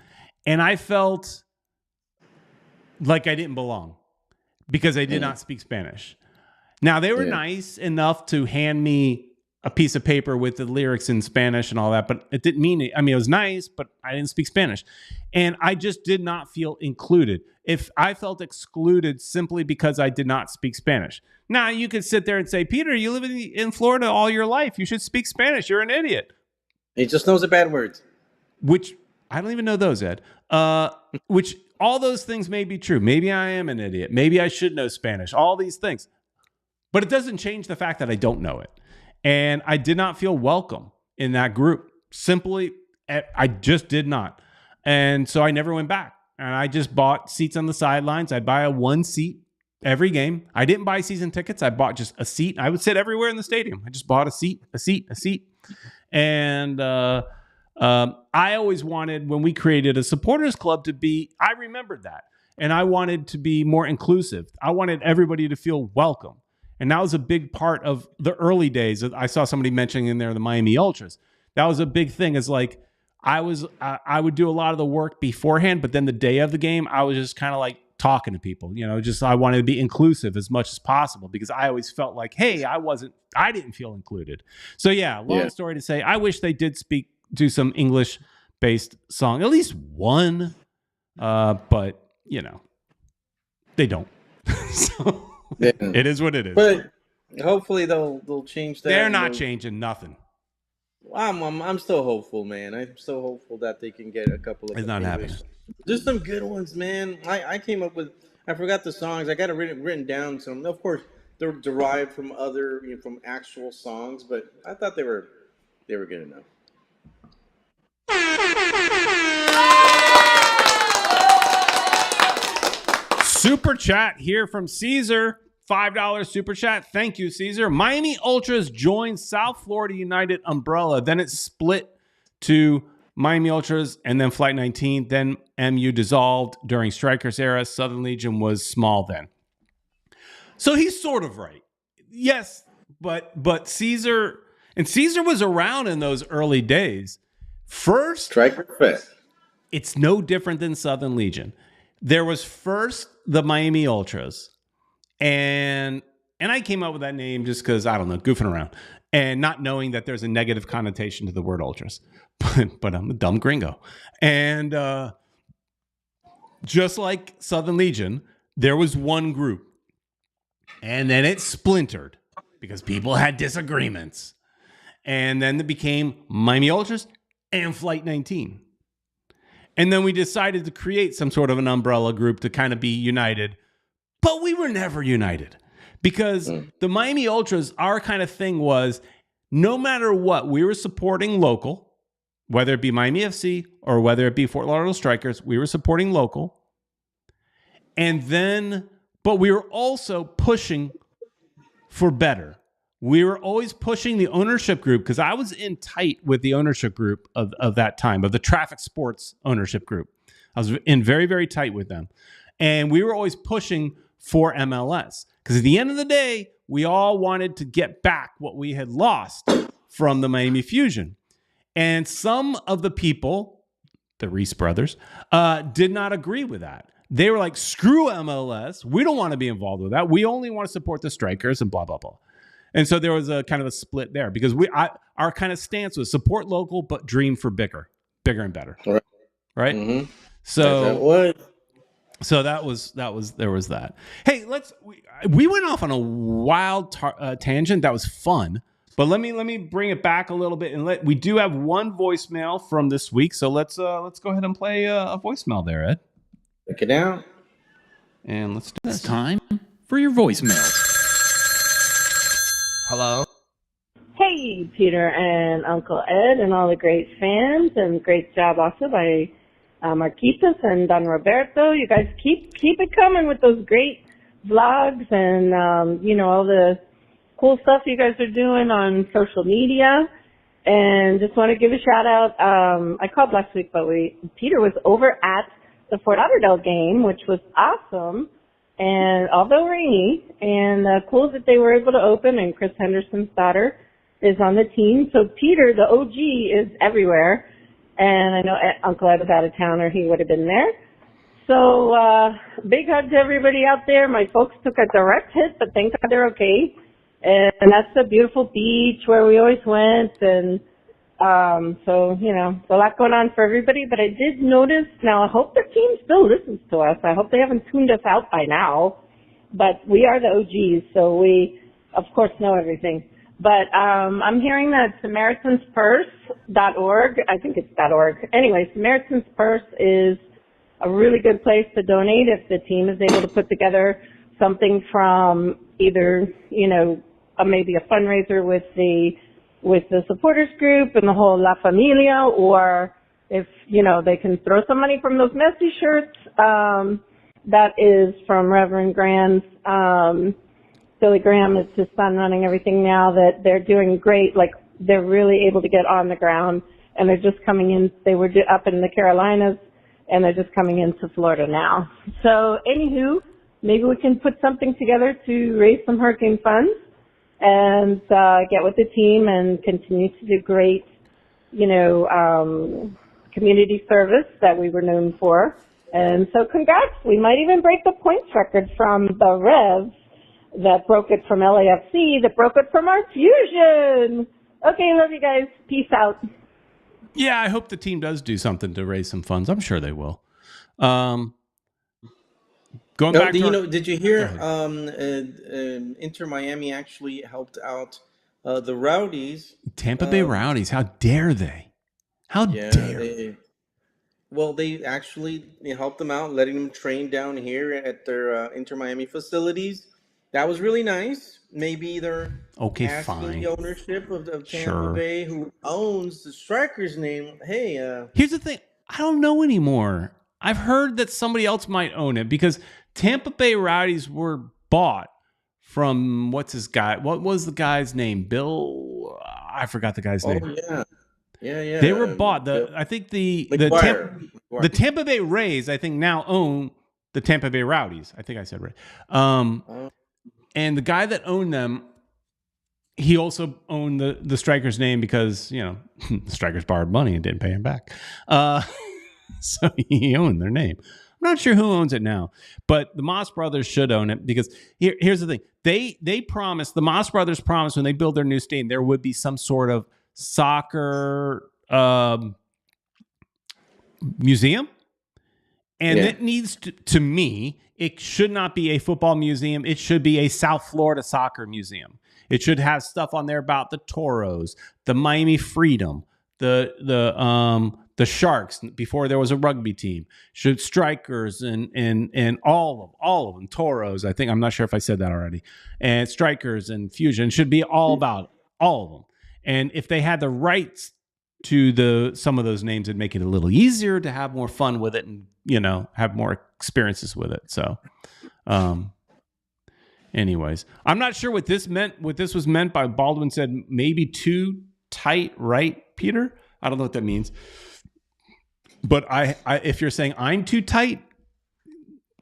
And I felt like I didn't belong because I did not speak Spanish. Now they were nice enough to hand me a piece of paper with the lyrics in Spanish and all that, but it didn't mean it. I mean, it was nice, but I didn't speak Spanish. And I just did not feel included. If I felt excluded simply because I did not speak Spanish. Now, you could sit there and say, Peter, you live in Florida all your life. You should speak Spanish. You're an idiot.
He just knows the bad words.
Which, I don't even know those, Ed. Which, all those things may be true. Maybe I am an idiot. Maybe I should know Spanish. All these things. But it doesn't change the fact that I don't know it. And I did not feel welcome in that group. Simply, I just did not. And so I never went back. And I just bought seats on the sidelines. I'd buy one seat every game. I didn't buy season tickets. I bought just a seat. I would sit everywhere in the stadium. I just bought a seat. And I always wanted, when we created a supporters club, I remembered that. And I wanted to be more inclusive. I wanted everybody to feel welcome. And that was a big part of the early days. I saw somebody mentioning in there the Miami Ultras. That was a big thing. Is like I would do a lot of the work beforehand, but then the day of the game, I was just kind of like talking to people. I wanted to be inclusive as much as possible because I always felt like, hey, I didn't feel included. So long story to say, I wish they did do some English-based song, at least one, but they don't. So. Yeah. It is what it is.
But hopefully they'll change that.
They're not changing nothing.
I'm still hopeful, man. I'm still hopeful that they can get a couple of.
It's not happening.
Just some good ones, man. I came up with. I forgot the songs. I got it written down. Some, of course, they're derived from other, from actual songs. But I thought they were good enough.
Super chat here from Caesar. $5 super chat. Thank you, Caesar. Miami Ultras joined South Florida United umbrella. Then it split to Miami Ultras and then Flight 19. Then MU dissolved during Strikers era. Southern Legion was small then. So he's sort of right. Yes, but Caesar was around in those early days. First,
Striker Fest.
It's no different than Southern Legion. There was first the Miami Ultras, and I came up with that name just because, I don't know, goofing around and not knowing that there's a negative connotation to the word Ultras. But I'm a dumb gringo. And just like Southern Legion, there was one group, and then it splintered because people had disagreements. And then it became Miami Ultras and Flight 19. And then we decided to create some sort of an umbrella group to kind of be united. But we were never united because the Miami Ultras, our kind of thing was no matter what, we were supporting local, whether it be Miami FC or whether it be Fort Lauderdale Strikers, we were supporting local. And then, but we were also pushing for better. We were always pushing the ownership group because I was in tight with the ownership group of that time, of the Traffic Sports ownership group. I was in very, very tight with them. And we were always pushing for MLS. Because at the end of the day, we all wanted to get back what we had lost from the Miami Fusion. And some of the people, the Reese brothers, did not agree with that. They were like, screw MLS. We don't want to be involved with that. We only want to support the strikers and blah, blah, blah. And so there was a kind of a split there because our kind of stance was support local, but dream for bigger and better. Right? Mm-hmm. So there was that. Hey, we went off on a wild tangent. That was fun. But let me bring it back a little bit, and we do have one voicemail from this week, so let's go ahead and play a voicemail there, Ed.
Check it out,
and let's do this.
It's time for your voicemail. Hello.
Hey, Peter and Uncle Ed, and all the great fans, and great job also by Marquitas and Don Roberto. You guys keep it coming with those great vlogs and all the cool stuff you guys are doing on social media. And just want to give a shout out. I called last week, but Peter was over at the Fort Lauderdale game, which was awesome. And although rainy, and cool that they were able to open, and Chris Henderson's daughter is on the team. So Peter, the OG, is everywhere. And I know Uncle Ed was out of town or he would have been there. So big hug to everybody out there. My folks took a direct hit, but thank God they're okay. And that's the beautiful beach where we always went. And so, there's a lot going on for everybody. But I did notice, now I hope the team still listens to us. I hope they haven't tuned us out by now. But we are the OGs, so we, of course, know everything. But I'm hearing that SamaritansPurse.org, I think it's .org. Anyway, Samaritan's Purse is a really good place to donate if the team is able to put together something from either, maybe a fundraiser with the supporters group and the whole La Familia, or if, they can throw some money from those Messi shirts. That is from Reverend Grand's, Billy Graham is his son running everything now, that they're doing great. Like, they're really able to get on the ground, and they're just coming in. They were up in the Carolinas, and they're just coming into Florida now. So, anywho, maybe we can put something together to raise some hurricane funds and get with the team and continue to do great, community service that we were known for. And so, congrats. We might even break the points record from the Revs that broke it from LAFC, that broke it from our Fusion. Okay, love you guys. Peace out.
Yeah, I hope the team does do something to raise some funds. I'm sure they will. Going back to
did you hear Inter Miami actually helped out the Rowdies?
Tampa Bay Rowdies. How dare they? How dare they?
Well, they actually helped them out, letting them train down here at their Inter Miami facilities. That was really nice. Maybe they're asking the ownership of Tampa Bay, who owns the striker's name. Hey,
here's the thing. I don't know anymore. I've heard that somebody else might own it because Tampa Bay Rowdies were bought from What was the guy's name? Bill? I forgot the guy's name.
Oh, yeah.
They were bought. I think the Tampa Bay Rays, I think, now own the Tampa Bay Rowdies. I think I said right. And the guy that owned them, he also owned the striker's name because, the strikers borrowed money and didn't pay him back. So he owned their name. I'm not sure who owns it now, but the Moss brothers should own it because here's the thing. They promised, the Moss brothers promised when they build their new stadium, there would be some sort of soccer museum. And it needs to me, it should not be a football museum. It should be a South Florida soccer museum. It should have stuff on there about the Toros, the Miami Freedom, the Sharks before there was a rugby team. Should strikers and all of them, Toros. I'm not sure if I said that already. And strikers and Fusion should be all about all of them. And if they had the rights to some of those names, it'd make it a little easier to have more fun with it and have more experiences with it. So anyways, I'm not sure what this was meant by Baldwin said maybe too tight, right, Peter? I don't know what that means. But I if you're saying I'm too tight,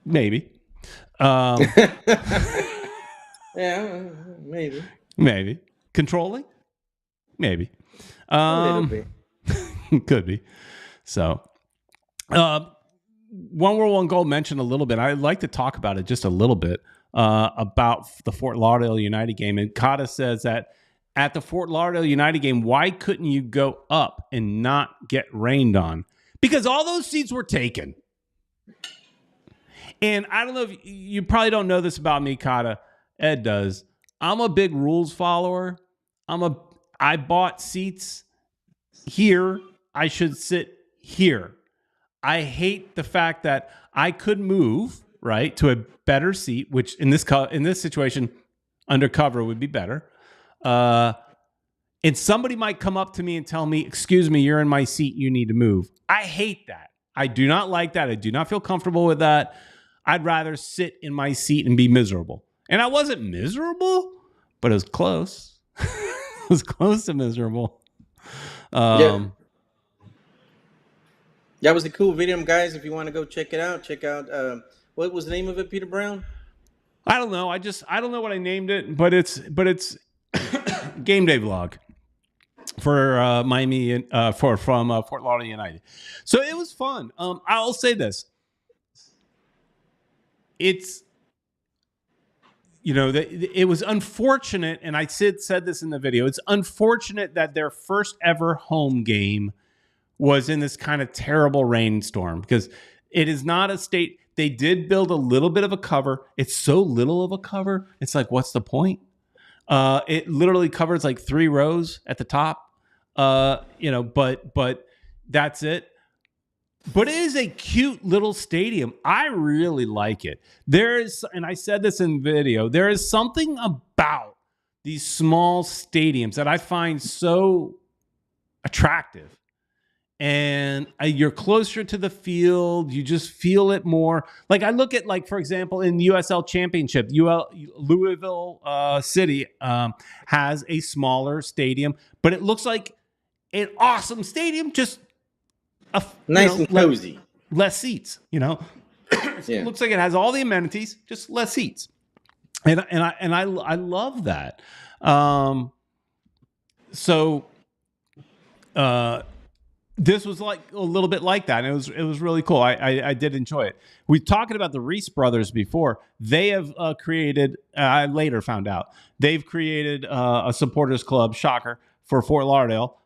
maybe.
Yeah, maybe.
Maybe. Controlling? Maybe.
A little bit.
Could be. So, One World, One Goal mentioned a little bit. I'd like to talk about it just a little bit about the Fort Lauderdale United game. And Kata says that at the Fort Lauderdale United game, why couldn't you go up and not get rained on? Because all those seats were taken. And I don't know if you probably don't know this about me, Kata. Ed does. I'm a big rules follower. I bought seats here. I should sit here. I hate the fact that I could move right to a better seat, which in this situation, undercover would be better. And somebody might come up to me and tell me, "Excuse me, you're in my seat. You need to move." I hate that. I do not like that. I do not feel comfortable with that. I'd rather sit in my seat and be miserable. And I wasn't miserable, but it was close. It was close to miserable.
Yeah, it was a cool video, guys. If you want to go check it out, check out. What was the name of it, Peter Brown?
I don't know. I don't know what I named it, but it's game day vlog for Miami and from Fort Lauderdale United. So it was fun. I'll say this. It's, it was unfortunate, and I said this in the video. It's unfortunate that their first ever home game was in this kind of terrible rainstorm, because it is not a state. They did build a little bit of a cover. It's so little of a cover. It's like, what's the point? It literally covers like 3 rows at the top, but that's it. But it is a cute little stadium. I really like it. And I said this in video, there is something about these small stadiums that I find so attractive. And you're closer to the field. You just feel it more. Like I look at, like, for example, in the USL Championship, Louisville City has a smaller stadium, but it looks like an awesome stadium, just
nice and cozy.
Less seats,
Yeah.
It looks like it has all the amenities, just less seats. And I love that. This was like a little bit like that. And it was really cool. I did enjoy it. We talking about the Reese brothers before. They have created, I later found out, they've created a supporters club, shocker, for Fort Lauderdale,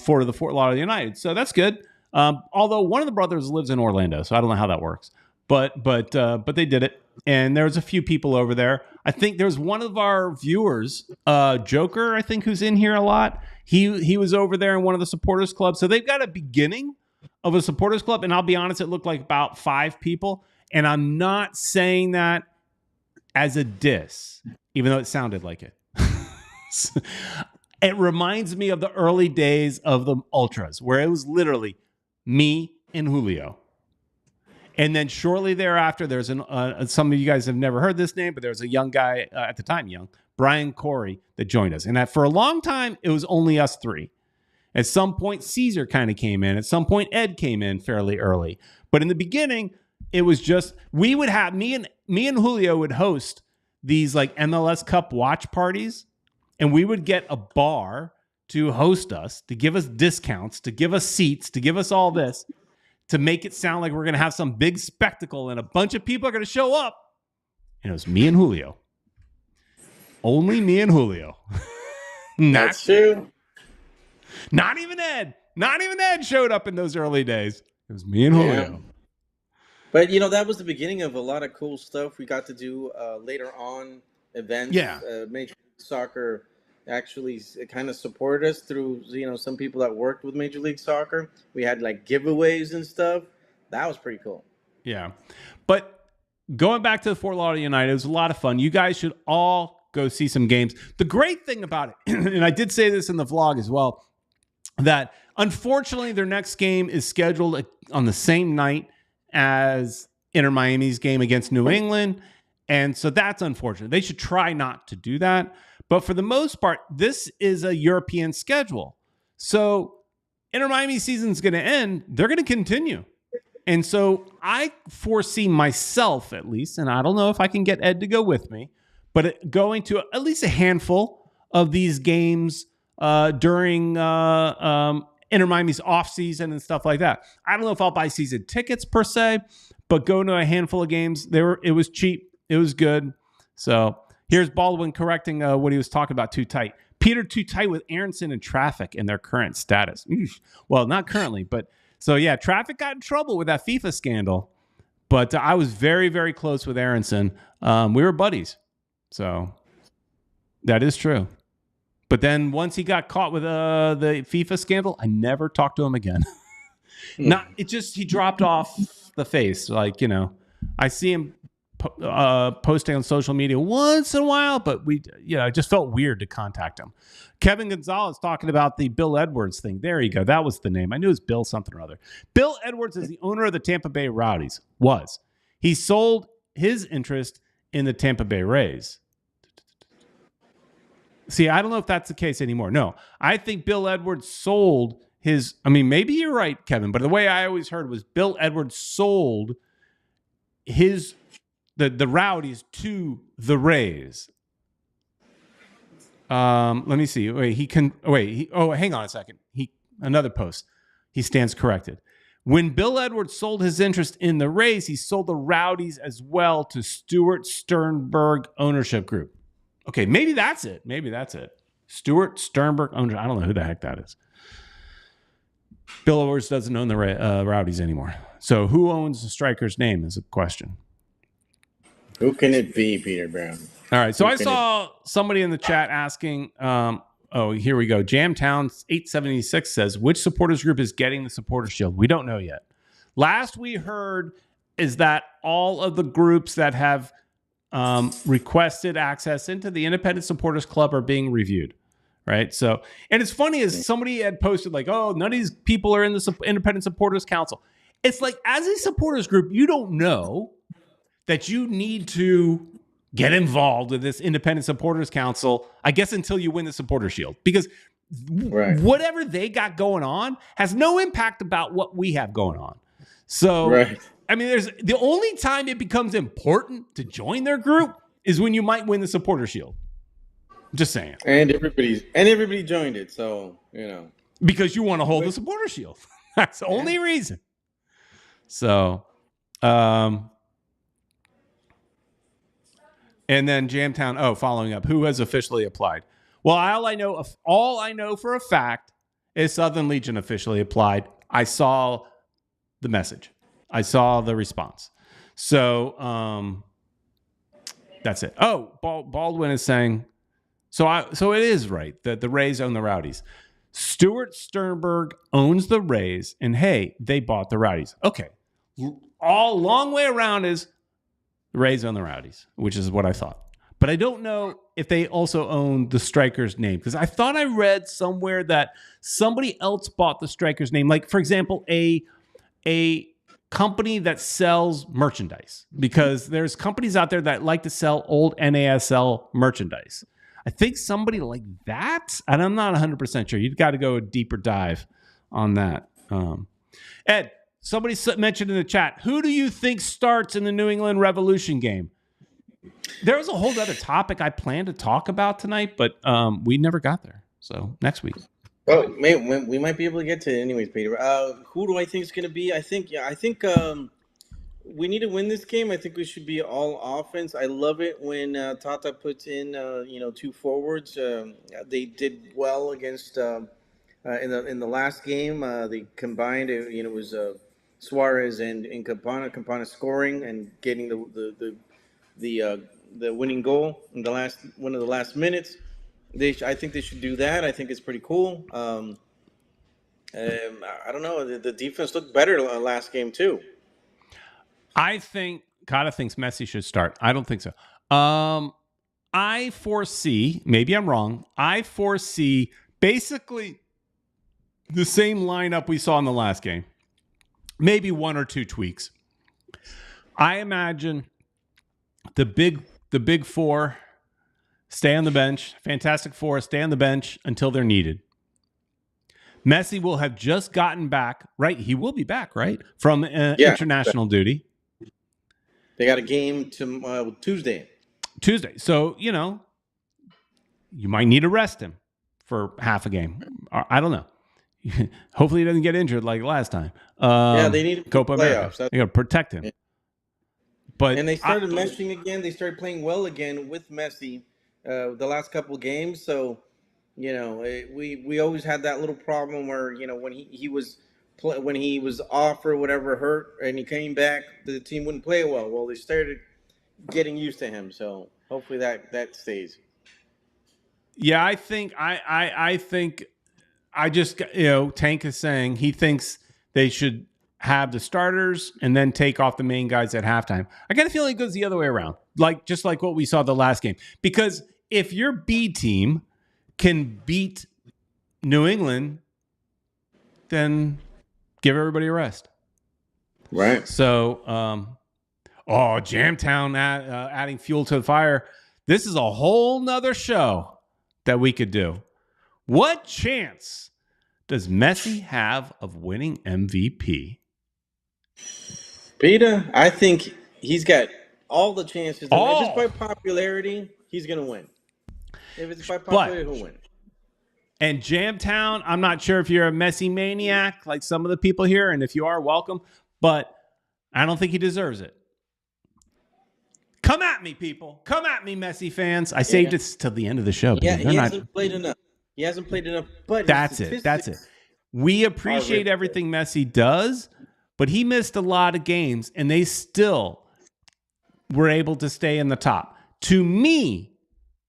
for the Fort Lauderdale United. So that's good. Although one of the brothers lives in Orlando, so I don't know how that works. But they did it. And there's a few people over there. I think there's one of our viewers, Joker, I think, who's in here a lot. He was over there in one of the supporters clubs. So they've got a beginning of a supporters club. And I'll be honest, it looked like about 5 people. And I'm not saying that as a diss, even though it sounded like it. It reminds me of the early days of the Ultras, where it was literally me and Julio. And then shortly thereafter, there's some of you guys have never heard this name, but there's a young guy, at the time young, Brian Corey, that joined us. And for a long time, it was only us 3. At some point, Caesar kind of came in. At some point, Ed came in fairly early. But in the beginning, it was just, we would have, me and Julio would host these like MLS Cup watch parties. And we would get a bar to host us, to give us discounts, to give us seats, to give us all this, to make it sound like we're going to have some big spectacle and a bunch of people are going to show up. And it was me and Julio. Only me and Julio.
That's true.
Not even Ed. Not even Ed showed up in those early days. It was me and Julio.
But, that was the beginning of a lot of cool stuff we got to do later on, events.
Yeah.
Major League Soccer actually kind of supported us through, some people that worked with Major League Soccer. We had like giveaways and stuff. That was pretty cool.
Yeah. But going back to the Fort Lauderdale United, it was a lot of fun. You guys should all go see some games. The great thing about it, and I did say this in the vlog as well, that unfortunately their next game is scheduled on the same night as Inter Miami's game against New England. And so that's unfortunate. They should try not to do that. But for the most part, this is a European schedule. So Inter Miami season is going to end. They're going to continue. And so I foresee myself, at least, and I don't know if I can get Ed to go with me, but going to at least a handful of these games during Inter Miami's off season and stuff like that. I don't know if I'll buy season tickets per se, but going to a handful of games, it was cheap. It was good. So here's Baldwin correcting what he was talking about too tight. Pieter too tight with Aronson and Traffic in their current status. Eesh. Well, not currently, but so yeah, Traffic got in trouble with that FIFA scandal, but I was very, very close with Aronson. We were buddies. So that is true. But then once he got caught with the FIFA scandal, I never talked to him again. He dropped off the face. Like, I see him posting on social media once in a while, but it just felt weird to contact him. Kevin Gonzalez talking about the Bill Edwards thing. There you go. That was the name. I knew it was Bill something or other. Bill Edwards is the owner of the Tampa Bay Rowdies. He sold his interest in the Tampa Bay Rays. See, I don't know if that's the case anymore. No, I think Bill Edwards sold his. I mean, maybe you're right, Kevin, but the way I always heard was Bill Edwards sold the Rowdies to the Rays. Let me see. Hang on a second. Another post. He stands corrected. When Bill Edwards sold his interest in the Rays, he sold the Rowdies as well to Stuart Sternberg Ownership Group. Okay, maybe that's it. Stuart Sternberg owner. I don't know who the heck that is. Bill Edwards doesn't own the Rowdies anymore. So who owns the striker's name is a question.
Who can it be, Peter Brown?
All right. So I saw somebody in the chat asking, here we go. Jamtown 876 says, which supporters group is getting the supporter shield? We don't know yet. Last we heard is that all of the groups that have requested access into the Independent Supporters Club are being reviewed, right? So, and it's funny is somebody had posted like, oh, none of these people are in the Independent Supporters Council. It's like, as a supporters group, you don't know that you need to get involved with this Independent Supporters Council, I guess, until you win the Supporter Shield, because whatever they got going on has no impact about what we have going on. So,
right.
I mean, there's the only time it becomes important to join their group is when you might win the Supporter Shield. Just saying.
And everybody joined it, so
because you want to hold the Supporter Shield. That's the only reason. So, and then Jamtown. Following up, who has officially applied? Well, all I know for a fact is Southern Legion officially applied. I saw the message. I saw the response. So that's it. Oh, Baldwin is saying, so it is right that the Rays own the Rowdies. Stuart Sternberg owns the Rays, and hey, they bought the Rowdies. Okay. Long way around is the Rays own the Rowdies, which is what I thought. But I don't know if they also own the striker's name, because I thought I read somewhere that somebody else bought the striker's name. Like, for example, a company that sells merchandise, because there's companies out there that like to sell old NASL merchandise. I think somebody like that, and I'm not 100% sure. You've got to go a deeper dive on that. Ed, somebody mentioned in the chat, who do you think starts in the New England Revolution game? There was a whole other topic I planned to talk about tonight, but we never got there. So next week.
Well, we might be able to get to it anyways, Peter. Who do I think is going to be? I think we need to win this game. I think we should be all offense. I love it when Tata puts in two forwards. They did well against in the last game. They combined. It was Suarez and Campana scoring and getting the winning goal in one of the last minutes. I think they should do that. I think it's pretty cool. I don't know. The defense looked better last game too.
I think Kata thinks Messi should start. I don't think so. I foresee, maybe I'm wrong, I foresee basically the same lineup we saw in the last game. Maybe one or two tweaks. I imagine the big four stay on the bench. Fantastic Four stay on the bench until they're needed. Messi will have just gotten back, right? He will be back, right? From international duty.
They got a game Tuesday.
Tuesday. So, you might need to rest him for half a game. I don't know. Hopefully he doesn't get injured like last time.
They need
Copa
playoffs.
America. They got to protect him. But
and they started meshing again. They started playing well again with Messi the last couple of games. So, we always had that little problem where, when he was off or whatever, hurt, and he came back, the team wouldn't play well. Well, they started getting used to him. So hopefully that stays.
Yeah, I think Tank is saying he thinks they should have the starters and then take off the main guys at halftime. I got a feeling it goes the other way around, just like what we saw the last game. Because if your B team can beat New England, then give everybody a rest.
Right.
So, Jamtown adding fuel to the fire. This is a whole nother show that we could do. What chance does Messi have of winning MVP?
Pieter, I think he's got all the chances. If it's by popularity, he's going to win. If it's by popularity, he'll win.
And Jamtown, I'm not sure if you're a Messi maniac like some of the people here, and if you are, welcome. But I don't think he deserves it. Come at me, people. Come at me, Messi fans. I saved it till the end of the show.
Yeah, he hasn't played enough. But
that's it. We appreciate everything Messi does, but he missed a lot of games, and they still were able to stay in the top. To me,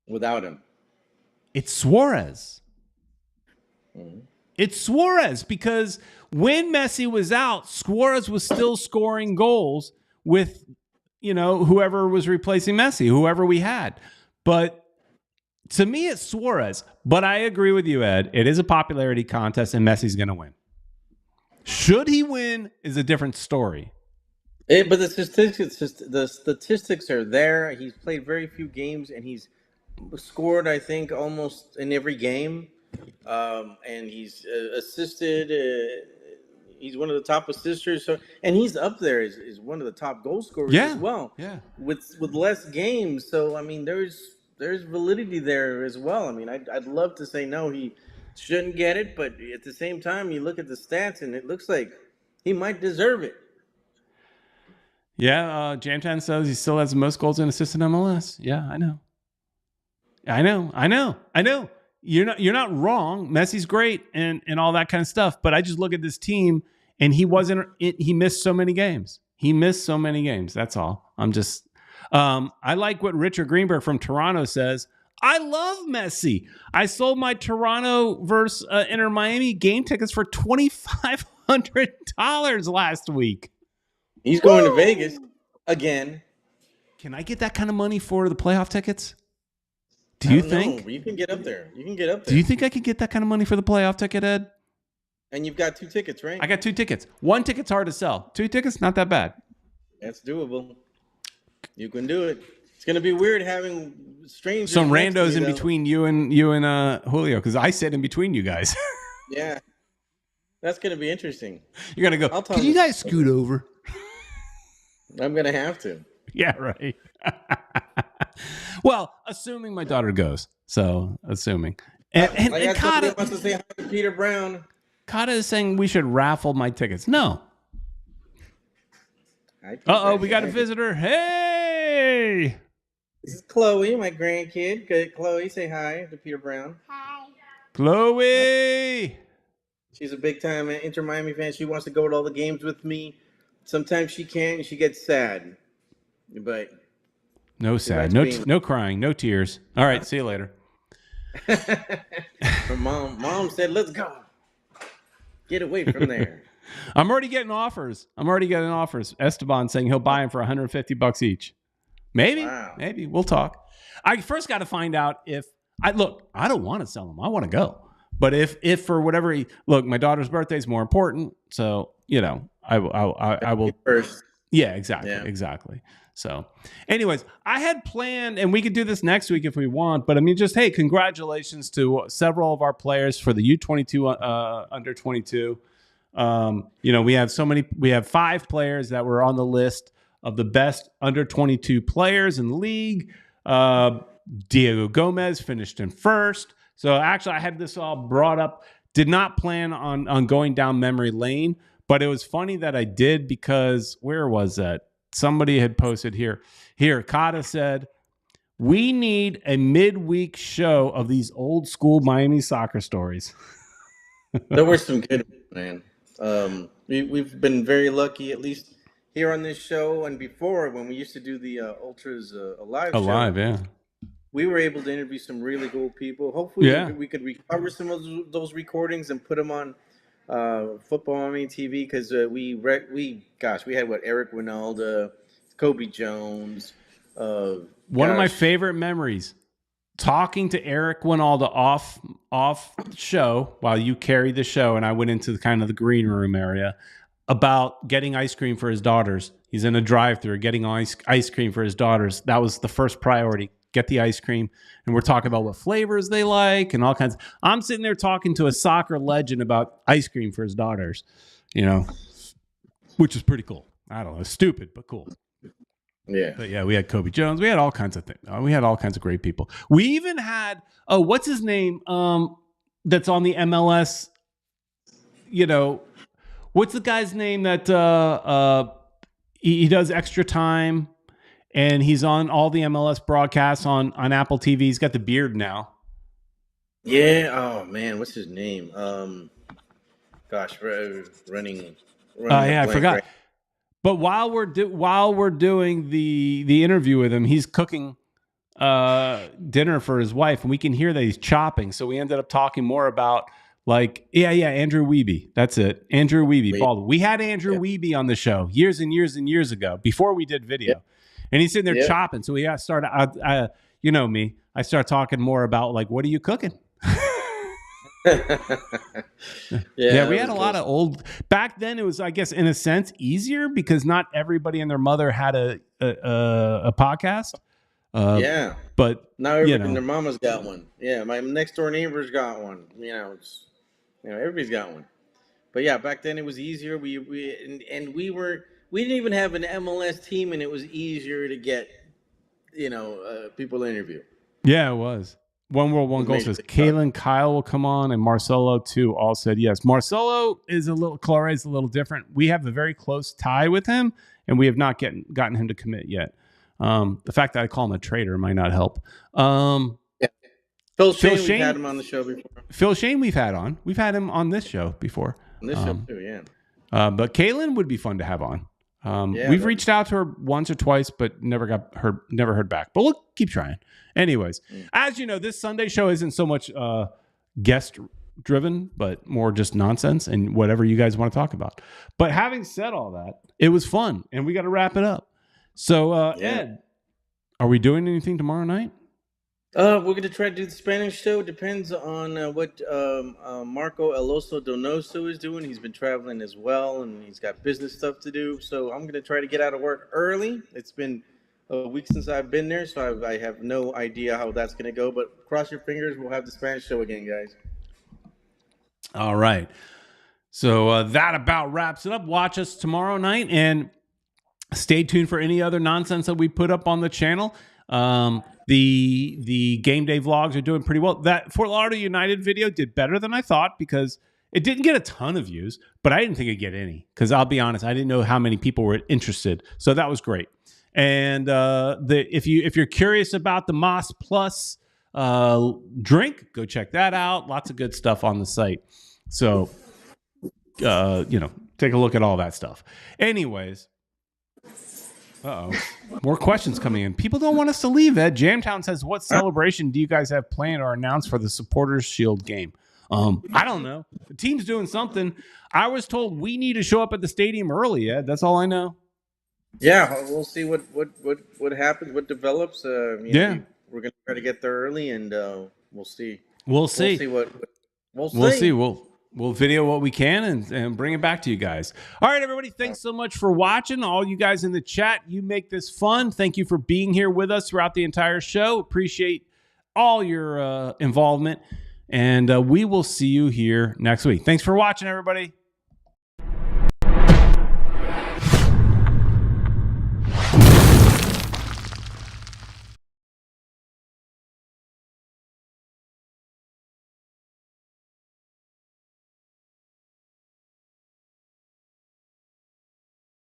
without him,
it's Suarez.
Mm-hmm.
It's Suarez, because when Messi was out, Suarez was still scoring goals with, whoever was replacing Messi, whoever we had. But to me, it's Suarez. But I agree with you, Ed. It is a popularity contest, and Messi's going to win. Should he win is a different story.
But the statistics are there. He's played very few games, and he's scored, I think, almost in every game. And he's assisted. He's one of the top assisters. So, and he's up there as one of the top goal scorers as well.
Yeah.
With less games, so I mean, there's validity there as well. I mean, I'd love to say no, he shouldn't get it, but at the same time, you look at the stats, and it looks like he might deserve it.
Yeah, Jamtown says he still has the most goals and assists in MLS. Yeah, I know. You're not wrong. Messi's great and all that kind of stuff. But I just look at this team, and he missed so many games. That's all. I like what Richard Greenberg from Toronto says. I love Messi. I sold my Toronto versus Inter Miami game tickets for $2,500 last week.
He's going to Vegas again.
Can I get that kind of money for the playoff tickets? Do you think?
You can get up there.
Do you think I could get that kind of money for the playoff ticket, Ed?
And you've got 2 tickets, right?
I got 2 tickets. 1 ticket's hard to sell. 2 tickets, not that bad.
That's doable. You can do it. It's going to be weird having strangers.
Some randos in between you and Julio, because I sit in between you guys.
Yeah. That's going to be interesting.
You're going to go, can you guys scoot over?
I'm going to have to.
Yeah, right. Well, assuming my daughter goes. So, assuming. And
Kata wants to say hi to Pieter Brown.
Kata is saying we should raffle my tickets. No. We got a visitor. Hey!
This is Chloe, my grandkid. Good. Chloe, say hi to Pieter Brown.
Hi.
Chloe!
She's a big-time Inter Miami fan. She wants to go to all the games with me. Sometimes she can't, and she gets sad. But
no sad, no crying, no tears. All right, see you later.
Her mom said, "Let's go. Get away from there."
I'm already getting offers. Esteban saying he'll buy them for $150 each. Maybe we'll talk. I first got to find out if I don't want to sell them. I want to go. But if for whatever my daughter's birthday is more important, so I will
first.
Yeah, exactly. So, anyways, I had planned, and we could do this next week if we want, but I mean, just, hey, congratulations to several of our players for the U22 under 22. We have 5 players that were on the list of the best under 22 players in the league. Diego Gomez finished in first. So actually, I had this all brought up. Did not plan on going down memory lane, but it was funny that I did because where was that? Somebody had posted here. Here, Kata said, we need a midweek show of these old school Miami soccer stories.
There were some good ones, man. We've been very lucky, at least here on this show and before when we used to do the Ultras Alive show.
Yeah.
We were able to interview some really cool people. Hopefully,
Yeah.
we could recover some of those recordings and put them on Futbol TV because we had Eric Winalda, Kobe Jones.
One of my favorite memories, talking to Eric Winalda off show while you carried the show, and I went into the green room area about getting ice cream for his daughters. He's in a drive-thru getting ice cream for his daughters. That was the first priority. Get the ice cream. And we're talking about what flavors they like and all kinds. I'm sitting there talking to a soccer legend about ice cream for his daughters, which is pretty cool. I don't know. Stupid, but cool.
Yeah.
But yeah, we had Kobe Jones. We had all kinds of things. We had all kinds of great people. We even had, what's his name? That's on the MLS, what's the guy's name that he does Extra Time? And he's on all the MLS broadcasts on Apple TV. He's got the beard now.
Yeah. Oh man, what's his name? Running.
I forgot. Right? But while we're doing the interview with him, he's cooking dinner for his wife, and we can hear that he's chopping. So we ended up talking more about Andrew Wiebe. That's it, Andrew Wiebe. We had Andrew Wiebe on the show years and years and years ago before we did video. And he's sitting there chopping. So we started, you know me, I start talking more about what are you cooking? We had a lot of old, back then it was, I guess, in a sense easier because not everybody and their mother had a podcast. But
now everybody and their mama's got one. Yeah. My next door neighbor's got one. Everybody's got one. But yeah, back then it was easier. We didn't even have an MLS team, and it was easier to get, people to interview.
Yeah, it was. One World, One Goal says Kalen Kyle will come on, and Marcelo too all said yes. Marcelo is a little different. We have a very close tie with him, and we have not gotten him to commit yet. The fact that I call him a traitor might not help.
Phil Shane, we've had him on the show before.
Phil Shane, we've had on. We've had him on this show before.
On this show too, yeah.
But Kalen would be fun to have on. We've reached out to her once or twice, but never heard back. But we'll keep trying. Anyways, as you know, this Sunday show isn't so much guest driven, but more just nonsense and whatever you guys want to talk about. But having said all that, it was fun, and we got to wrap it up. So, Ed, are we doing anything tomorrow night?
We're going to try to do the Spanish show. Depends on what Marco Eloso Donoso is doing. He's been traveling as well, and he's got business stuff to do. So I'm going to try to get out of work early. It's been a week since I've been there, so I have no idea how that's going to go. But cross your fingers, we'll have the Spanish show again, guys.
All right. So that about wraps it up. Watch us tomorrow night, and stay tuned for any other nonsense that we put up on the channel. The game day vlogs are doing pretty well. That Fort Lauderdale United video did better than I thought because it didn't get a ton of views, but I didn't think it'd get any because I'll be honest, I didn't know how many people were interested. So that was great. And if you're curious about the Moss Plus drink, go check that out. Lots of good stuff on the site. So take a look at all that stuff. Anyways. More questions coming in. People don't want us to leave, Ed. Jamtown says, what celebration do you guys have planned or announced for the Supporters Shield game? I don't know. The team's doing something. I was told we need to show up at the stadium early, Ed. That's all I know.
Yeah, we'll see what happens, what develops. We're going to try to get there early, and we'll see.
We'll see.
We'll see.
We'll video what we can and bring it back to you guys. All right, everybody. Thanks so much for watching. All you guys in the chat, you make this fun. Thank you for being here with us throughout the entire show. Appreciate all your involvement. And we will see you here next week. Thanks for watching, everybody.